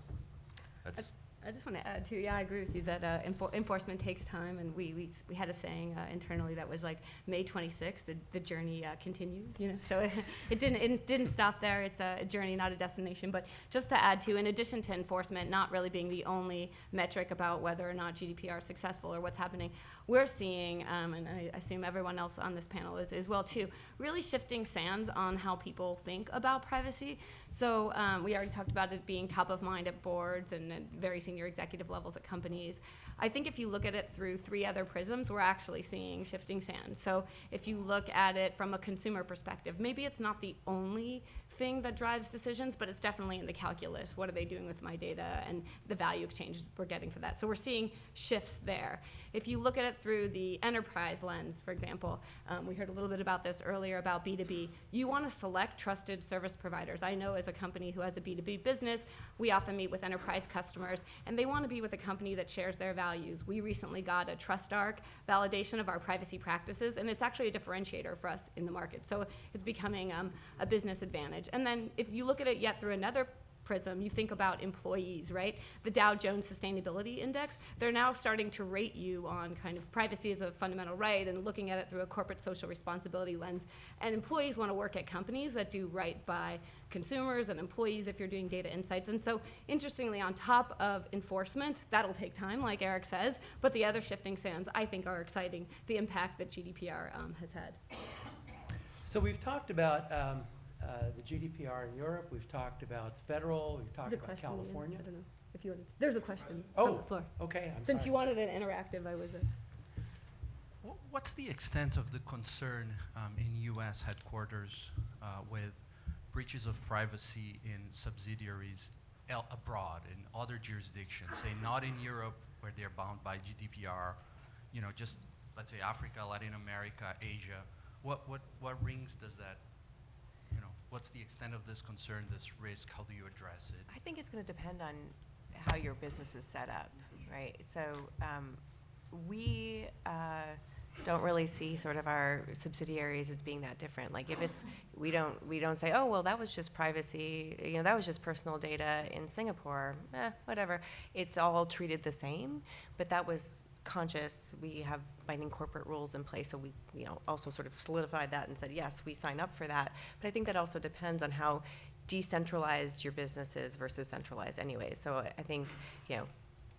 that's. I just want to add too. Yeah, I agree with you that enforcement takes time, and we had a saying internally that was like May 26th. The journey continues. So it didn't stop there. It's a journey, not a destination. But just to add to, in addition to enforcement not really being the only metric about whether or not GDPR is successful or what's happening, we're seeing, and I assume everyone else on this panel is as well too, really shifting sands on how people think about privacy. So we already talked about it being top of mind at boards and at very senior executive levels at companies. I think if you look at it through 3 other prisms, we're actually seeing shifting sands. So if you look at it from a consumer perspective, maybe it's not the only thing that drives decisions, but it's definitely in the calculus. What are they doing with my data and the value exchange we're getting for that? So we're seeing shifts there. If you look at it through the enterprise lens, for example, we heard a little bit about this earlier about B2B. You want to select trusted service providers. I know as a company who has a B2B business, we often meet with enterprise customers, and they want to be with a company that shares their values. We recently got a TrustArc validation of our privacy practices, and it's actually a differentiator for us in the market. So it's becoming a business advantage. And then if you look at it yet through another prism, you think about employees, right? The Dow Jones Sustainability Index, they're now starting to rate you on kind of privacy as a fundamental right and looking at it through a corporate social responsibility lens. And employees want to work at companies that do right by consumers and employees if you're doing data insights. And so interestingly, on top of enforcement, that'll take time, like Eric says, but the other shifting sands I think are exciting, the impact that GDPR has had. So we've talked about the GDPR in Europe, we've talked about federal, we've talked There's a about question, California. I don't know if you wanted. There's a question Oh, from the floor. okay, I'm Since sorry. you wanted an interactive, I was. What's the extent of the concern in U.S. headquarters with breaches of privacy in subsidiaries abroad, in other jurisdictions, say not in Europe where they're bound by GDPR, just let's say Africa, Latin America, Asia. What rings does that, what's the extent of this concern, this risk? How do you address it? I think it's going to depend on how your business is set up, right? So we don't really see sort of our subsidiaries as being that different. Like if it's, we don't say, oh, well, that was just privacy, that was just personal data in Singapore, whatever. It's all treated the same, but that was conscious. We have binding corporate rules in place, so we also sort of solidified that and said, yes, we sign up for that. But I think that also depends on how decentralized your business is versus centralized anyway. So I think,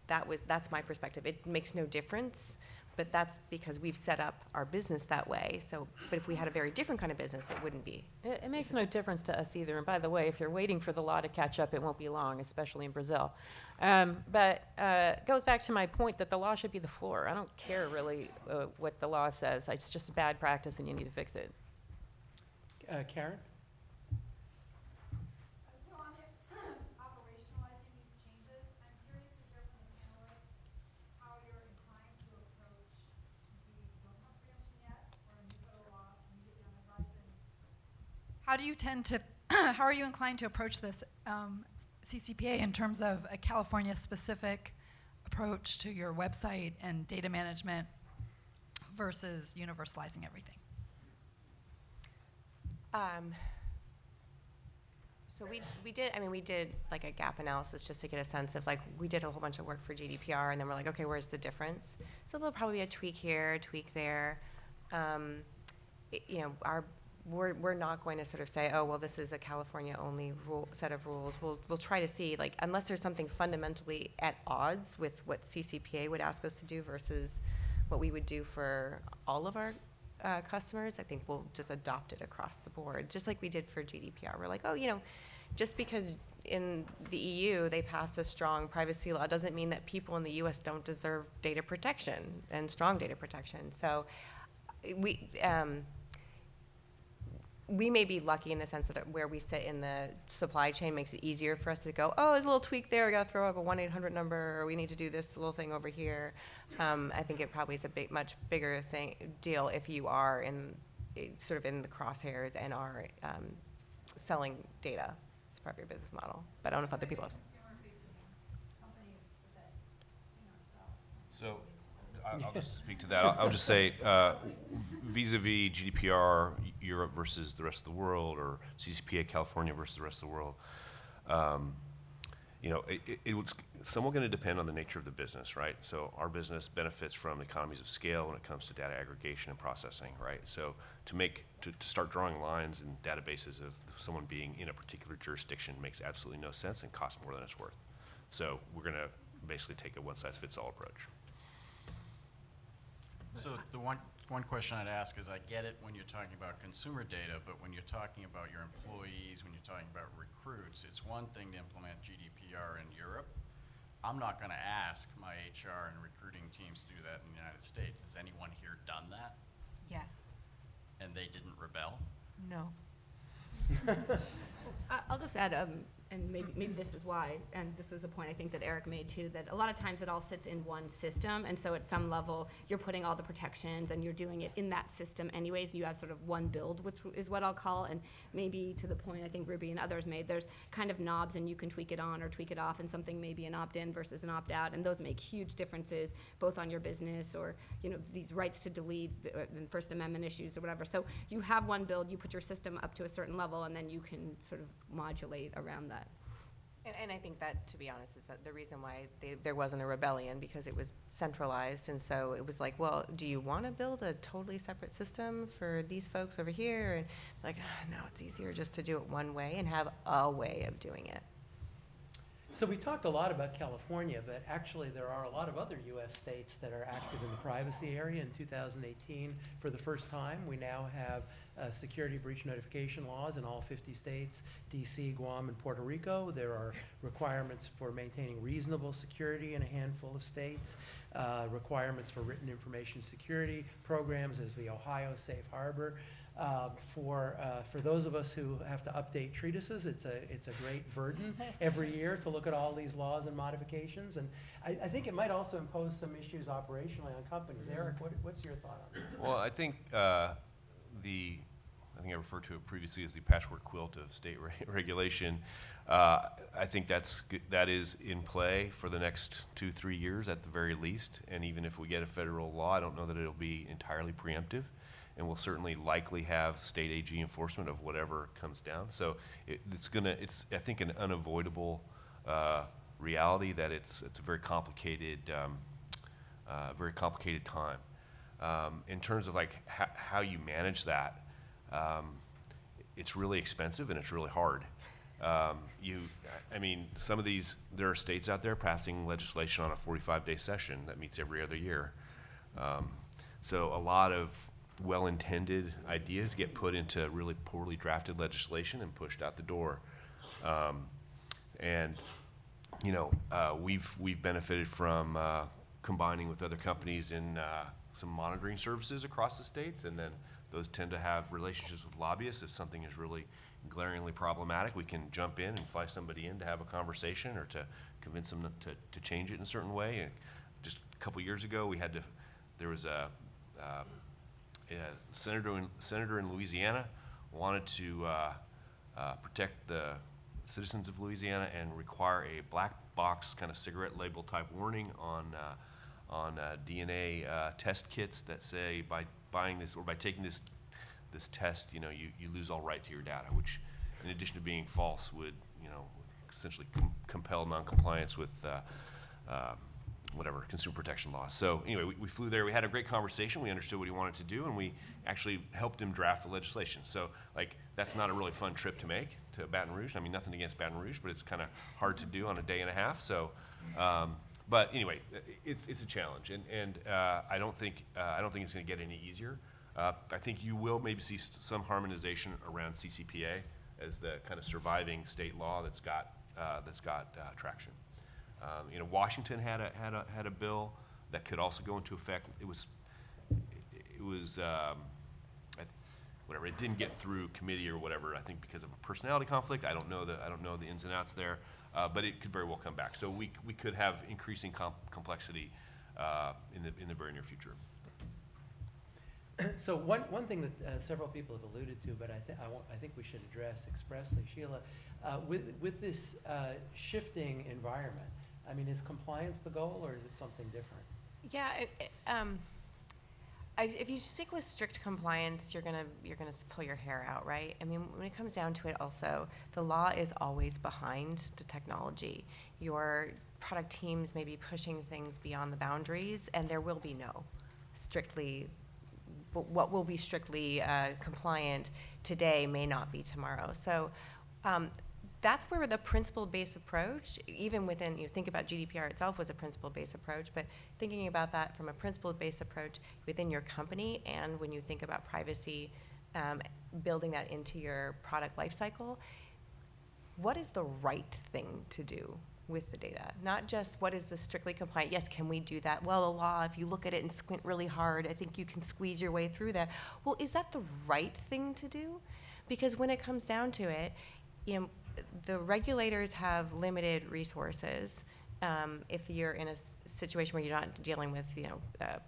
that's my perspective. It makes no difference, but that's because we've set up our business that way. So, but if we had a very different kind of business, it wouldn't be. It makes no difference to us either. And by the way, if you're waiting for the law to catch up, it won't be long, especially in Brazil. But it goes back to my point that the law should be the floor. I don't care really what the law says. It's just a bad practice and you need to fix it. Karen? So on operationalizing these changes, I'm curious to hear from the panelists how you're inclined to approach, since we don't have preemption yet, or a new federal law immediately on the horizon. How do you tend to, how are you inclined to approach this CCPA in terms of a California-specific approach to your website and data management versus universalizing everything? So we did like a gap analysis just to get a sense of like, we did a whole bunch of work for GDPR and then we're like, okay, where's the difference? So there'll probably be a tweak here, a tweak there. We're not going to sort of say, oh, well, this is a California-only set of rules. We'll try to see, like, unless there's something fundamentally at odds with what CCPA would ask us to do versus what we would do for all of our customers, I think we'll just adopt it across the board, just like we did for GDPR. We're like, oh, just because in the EU, they passed a strong privacy law. It doesn't mean that people in the US don't deserve data protection and strong data protection. So we may be lucky in the sense that where we sit in the supply chain makes it easier for us to go, oh, there's a little tweak there, we gotta throw up a 1-800 number, or we need to do this little thing over here. I think it probably is a much bigger deal if you are sort of in the crosshairs and are selling data as part of your business model. But I don't know if other people have. Consumer-facing companies that So I'll just speak to that. I'll just say vis-a-vis GDPR, Europe versus the rest of the world, or CCPA California versus the rest of the world, it's somewhat going to depend on the nature of the business, right? So our business benefits from economies of scale when it comes to data aggregation and processing, right? So to start drawing lines in databases of someone being in a particular jurisdiction makes absolutely no sense and costs more than it's worth. So we're going to basically take a one-size-fits-all approach. So the one question I'd ask is, I get it when you're talking about consumer data, but when you're talking about your employees, when you're talking about recruits, it's one thing to implement GDPR in Europe. I'm not going to ask my HR and recruiting teams to do that in the United States. Has anyone here done that? Yes. And they didn't rebel? No. I'll just add, and maybe this is why, and this is a point I think that Eric made too, that a lot of times it all sits in one system, and so at some level, you're putting all the protections and you're doing it in that system anyways, and you have sort of one build, which is what I'll call, and maybe to the point I think Ruby and others made, there's kind of knobs and you can tweak it on or tweak it off, and something may be an opt-in versus an opt-out, and those make huge differences, both on your business or, these rights to delete and First Amendment issues or whatever. So you have one build, you put your system up to a certain level, and then you can sort of modulate around that. And I think that, to be honest, is that the reason why there wasn't a rebellion, because it was centralized, and so it was like, well, do you want to build a totally separate system for these folks over here? And like, no, it's easier just to do it one way and have a way of doing it. So we talked a lot about California, but actually there are a lot of other U.S. states that are active in the privacy area. In 2018, for the first time, we now have security breach notification laws in all 50 states, D.C., Guam, and Puerto Rico. There are requirements for maintaining reasonable security in a handful of states, requirements for written information security programs as the Ohio Safe Harbor. For those of us who have to update treatises, it's a great burden every year to look at all these laws and modifications, and I think it might also impose some issues operationally on companies. Eric, what's your thought on that? Well, I think I referred to it previously as the patchwork quilt of state regulation. I think that is in play for the next 2-3 years at the very least, and even if we get a federal law, I don't know that it'll be entirely preemptive. And we'll certainly likely have state AG enforcement of whatever comes down. So it's I think an unavoidable reality that it's a very complicated time. In terms of like how you manage that, it's really expensive and it's really hard. Some of these, there are states out there passing legislation on a 45-day session that meets every other year. So a lot of well-intended ideas get put into really poorly drafted legislation and pushed out the door. We've benefited from combining with other companies in some monitoring services across the states, and then those tend to have relationships with lobbyists. If something is really glaringly problematic, we can jump in and fly somebody in to have a conversation or to convince them to change it in a certain way. And just a couple years ago, there was a senator in Louisiana wanted to protect the citizens of Louisiana and require a black box kind of cigarette label type warning on DNA test kits that say by buying this or by taking this test, you lose all right to your data, which in addition to being false would essentially compel noncompliance with whatever consumer protection laws. So anyway, we flew there. We had a great conversation. We understood what he wanted to do, and we actually helped him draft the legislation. So that's not a really fun trip to make to Baton Rouge. I mean, nothing against Baton Rouge, but it's kind of hard to do on a day and a half. So, but anyway, it's a challenge, and I don't think it's going to get any easier. I think you will maybe see some harmonization around CCPA as the kind of surviving state law that's got that's got traction. Washington had a bill that could also go into effect. It was whatever. It didn't get through committee or whatever. I think because of a personality conflict. I don't know the ins and outs there, but it could very well come back. So we could have increasing complexity in the very near future. So one thing that several people have alluded to, but I think we should address expressly, Sheila, with this shifting environment. I mean, is compliance the goal, or is it something different? Yeah, if you stick with strict compliance, you're gonna pull your hair out, right? I mean, when it comes down to it, also the law is always behind the technology. Your product teams may be pushing things beyond the boundaries, and there will be what will be strictly compliant today may not be tomorrow. So that's where the principle-based approach, even within, think about GDPR itself was a principle-based approach, but thinking about that from a principle-based approach within your company, and when you think about privacy, building that into your product lifecycle, what is the right thing to do with the data? Not just what is the strictly compliant, yes, can we do that? Well, the law, if you look at it and squint really hard, I think you can squeeze your way through that. Well, is that the right thing to do? Because when it comes down to it, the regulators have limited resources. If you're in a situation where you're not dealing with,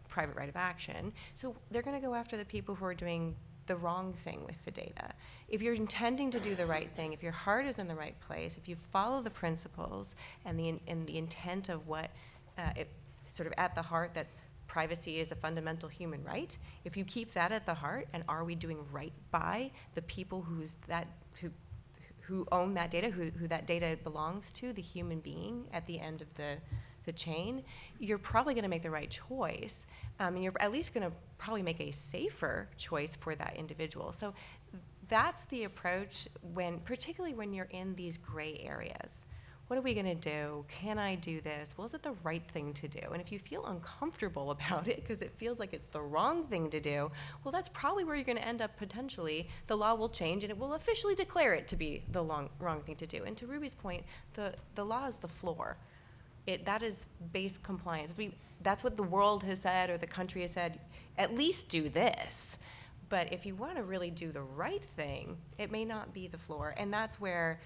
private right of action, so they're going to go after the people who are doing the wrong thing with the data. If you're intending to do the right thing, if your heart is in the right place, if you follow the principles and the intent of what sort of at the heart that privacy is a fundamental human right, if you keep that at the heart, and are we doing right by the people who own that data, who that data belongs to, the human being at the end of the chain, you're probably going to make the right choice. And you're at least going to probably make a safer choice for that individual. So that's the approach particularly when you're in these gray areas. What are we going to do? Can I do this? Well, is it the right thing to do? And if you feel uncomfortable about it because it feels like it's the wrong thing to do, well, that's probably where you're going to end up potentially. The law will change and it will officially declare it to be the wrong thing to do. And to Ruby's point, the law is the floor. That is base compliance. That's what the world has said or the country has said, at least do this. But if you want to really do the right thing, it may not be the floor. And that's where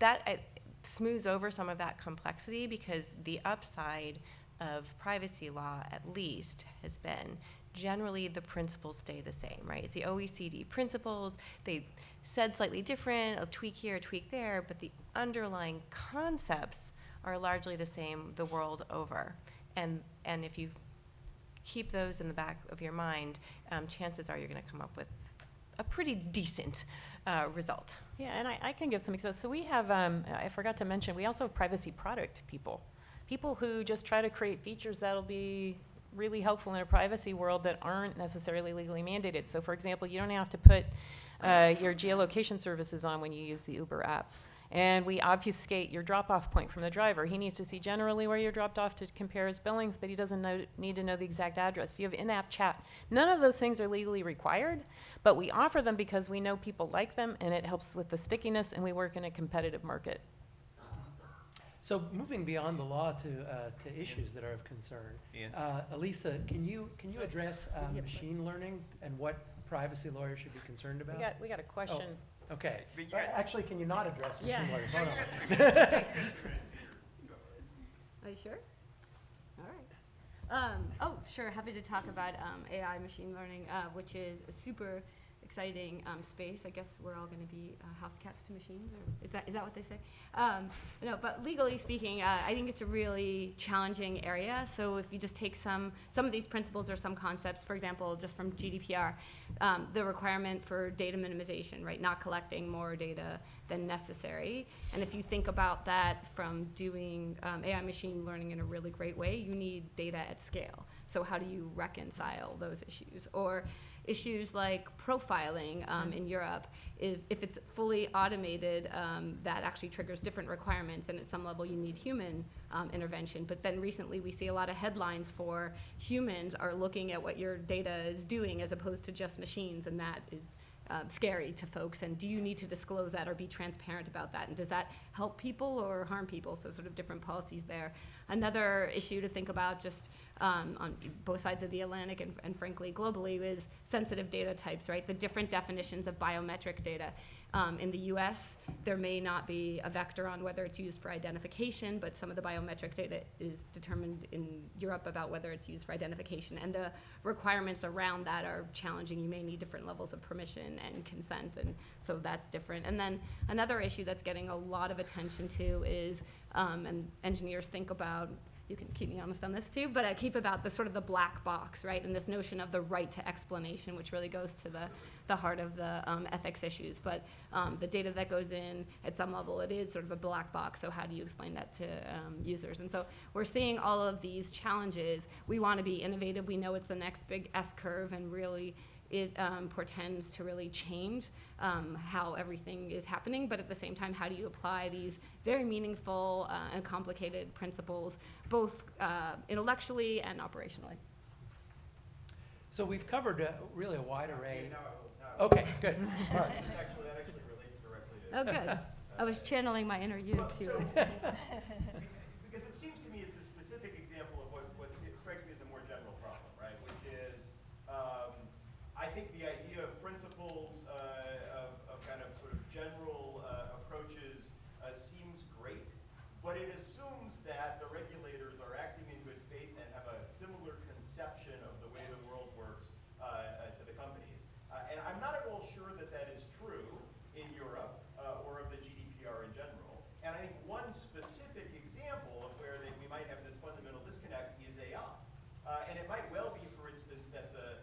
that smooths over some of that complexity, because the upside of privacy law, at least, has been generally the principles stay the same, right? It's the OECD principles. They said slightly different, a tweak here, a tweak there, but the underlying concepts are largely the same the world over. And if you keep those in the back of your mind, chances are you're going to come up with a pretty decent result. Yeah, and I can give some examples. So we have, I forgot to mention, we also have privacy product people who just try to create features that'll be really helpful in a privacy world that aren't necessarily legally mandated. So for example, you don't have to put your geolocation services on when you use the Uber app. And we obfuscate your drop-off point from the driver. He needs to see generally where you're dropped off to compare his billings, but he doesn't need to know the exact address. You have in-app chat. None of those things are legally required, but we offer them because we know people like them, and it helps with the stickiness, and we work in a competitive market. So moving beyond the law to issues that are of concern, Elisa, can you address machine learning and what privacy lawyers should be concerned about? We got a question. Oh, okay. Actually, can you not address machine learning? Hold on. Are you sure? All right. Sure. Happy to talk about AI machine learning, which is a super exciting space. I guess we're all going to be house cats to machines, or is that what they say? No, but legally speaking, I think it's a really challenging area. So if you just take some of these principles or some concepts, for example, just from GDPR, the requirement for data minimization, right? Not collecting more data than necessary. And if you think about that from doing AI machine learning in a really great way, you need data at scale. So how do you reconcile those issues? Or issues like profiling in Europe, if it's fully automated, that actually triggers different requirements, and at some level you need human intervention. But then recently we see a lot of headlines for humans are looking at what your data is doing as opposed to just machines, and that is scary to folks, and do you need to disclose that or be transparent about that, and does that help people or harm people? So sort of different policies there. Another issue to think about, just on both sides of the Atlantic and frankly globally, is sensitive data types, right? The different definitions of biometric data. In the US, there may not be a vector on whether it's used for identification, but some of the biometric data is determined in Europe about whether it's used for identification. And the requirements around that are challenging. You may need different levels of permission and consent, and so that's different. And then another issue that's getting a lot of attention to is, and engineers think about, you can keep me honest on this too, but I keep about the sort of the black box, right? And this notion of the right to explanation, which really goes to the heart of the ethics issues. But the data that goes in, at some level, it is sort of a black box. So how do you explain that to users? And so we're seeing all of these challenges. We want to be innovative. We know it's the next big S curve, and really it portends to really change how everything is happening, but at the same time, how do you apply these very meaningful and complicated principles, both intellectually and operationally? So we've covered really a wide array. Okay, good. All right. That actually relates directly to. Oh, good. I was channeling my inner you too. Because it seems to me it's a specific example of what strikes me as a more general problem, right? Which is, I think the idea of principles, of kind of sort of general approaches seems great, but it assumes that the regulators are acting in good faith and have a similar conception of the way the world works to the companies. And I'm not at all sure that that is true in Europe or of the GDPR in general. And I think one specific example of where we might have this fundamental disconnect is AI. And it might well be, for instance, that the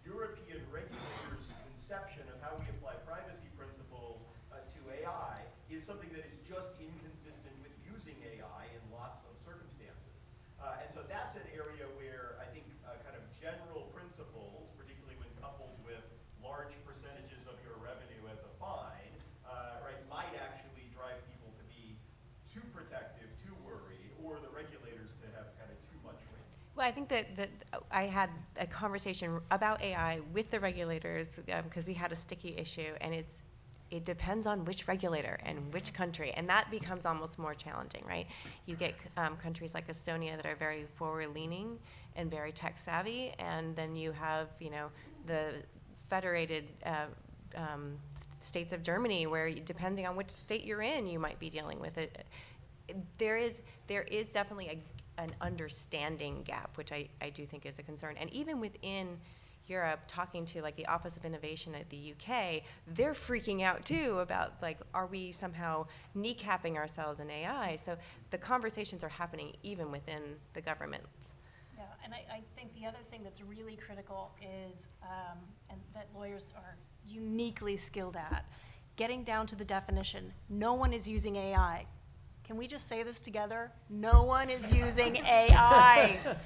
European regulators' conception of how we apply privacy principles to AI is something that is just inconsistent with using AI in lots of circumstances. And so that's an area where I think kind of general principles, particularly when coupled with large percentages of your revenue as a fine, right, might actually drive people to be too protective, too worried, or the regulators to have kind of too much rein. Well, I think that I had a conversation about AI with the regulators because we had a sticky issue, and it depends on which regulator and which country, and that becomes almost more challenging, right? You get countries like Estonia that are very forward-leaning and very tech-savvy, and then you have, the federated states of Germany, where depending on which state you're in, you might be dealing with it. There is definitely an understanding gap, which I do think is a concern. And even within Europe, talking to like the Office of Innovation at the UK, they're freaking out too about like, are we somehow kneecapping ourselves in AI? So the conversations are happening even within the governments. Yeah, and I think the other thing that's really critical is, and that lawyers are uniquely skilled at, getting down to the definition. No one is using AI. Can we just say this together? No one is using AI.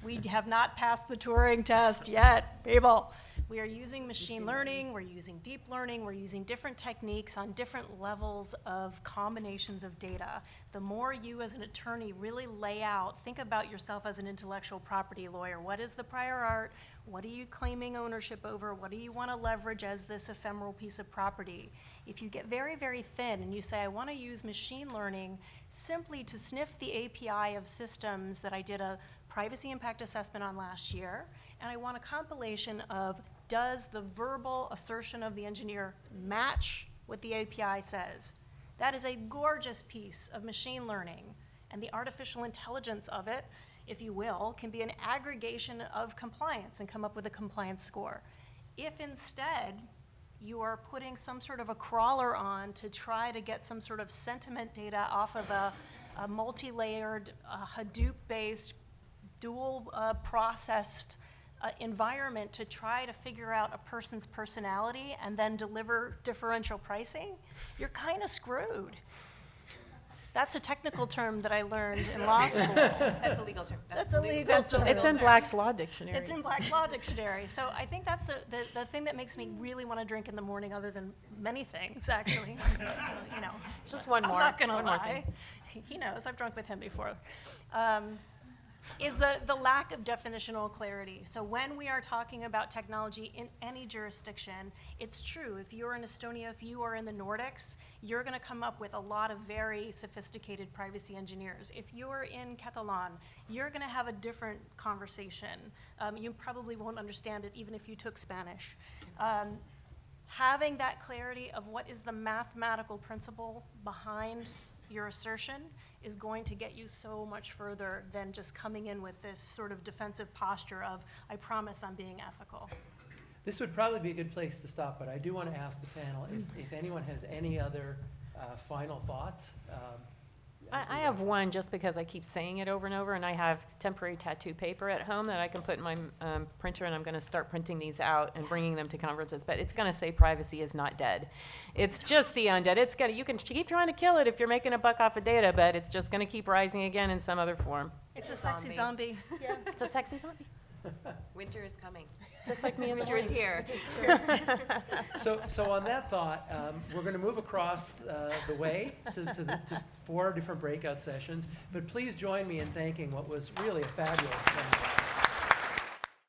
We have not passed the Turing test yet, people. We are using machine learning, we're using deep learning, we're using different techniques on different levels of combinations of data. The more you as an attorney really lay out, think about yourself as an intellectual property lawyer. What is the prior art? What are you claiming ownership over? What do you want to leverage as this ephemeral piece of property? If you get very, very thin and you say, I want to use machine learning simply to sniff the API of systems that I did a privacy impact assessment on last year, and I want a compilation of, does the verbal assertion of the engineer match what the API says? That is a gorgeous piece of machine learning, and the artificial intelligence of it, if you will, can be an aggregation of compliance and come up with a compliance score. If instead you are putting some sort of a crawler on to try to get some sort of sentiment data off of a multi-layered, Hadoop-based, dual processed environment to try to figure out a person's personality and then deliver differential pricing, you're kind of screwed. That's a technical term that I learned in law school. That's a legal term. That's a legal term. It's in Black's Law Dictionary. It's in Black's Law Dictionary. So I think that's the thing that makes me really want to drink in the morning, other than many things, actually. Just one more. I'm not going to one more lie. thing. He knows. I've drunk with him before. is the lack of definitional clarity. So when we are talking about technology in any jurisdiction, it's true. If you're in Estonia, if you are in the Nordics, you're going to come up with a lot of very sophisticated privacy engineers. If you're in Catalan, you're going to have a different conversation. You probably won't understand it even if you took Spanish. Having that clarity of what is the mathematical principle behind your assertion is going to get you so much further than just coming in with this sort of defensive posture of, I promise I'm being ethical. This would probably be a good place to stop, but I do want to ask the panel if anyone has any other final thoughts. I have one just because I keep saying it over and over, and I have temporary tattoo paper at home that I can put in my printer, and I'm going to start printing these out and bringing them to conferences. But it's going to say privacy is not dead. It's just the undead. It's gonna, you can keep trying to kill it if you're making a buck off of data, but it's just going to keep rising again in some other form. It's a sexy zombie. Yeah. It's a sexy zombie, Winter is coming. just like me in the Winter is here. So on that thought, we're going to move across the way to 4 different breakout sessions. But please join me in thanking what was really a fabulous panel.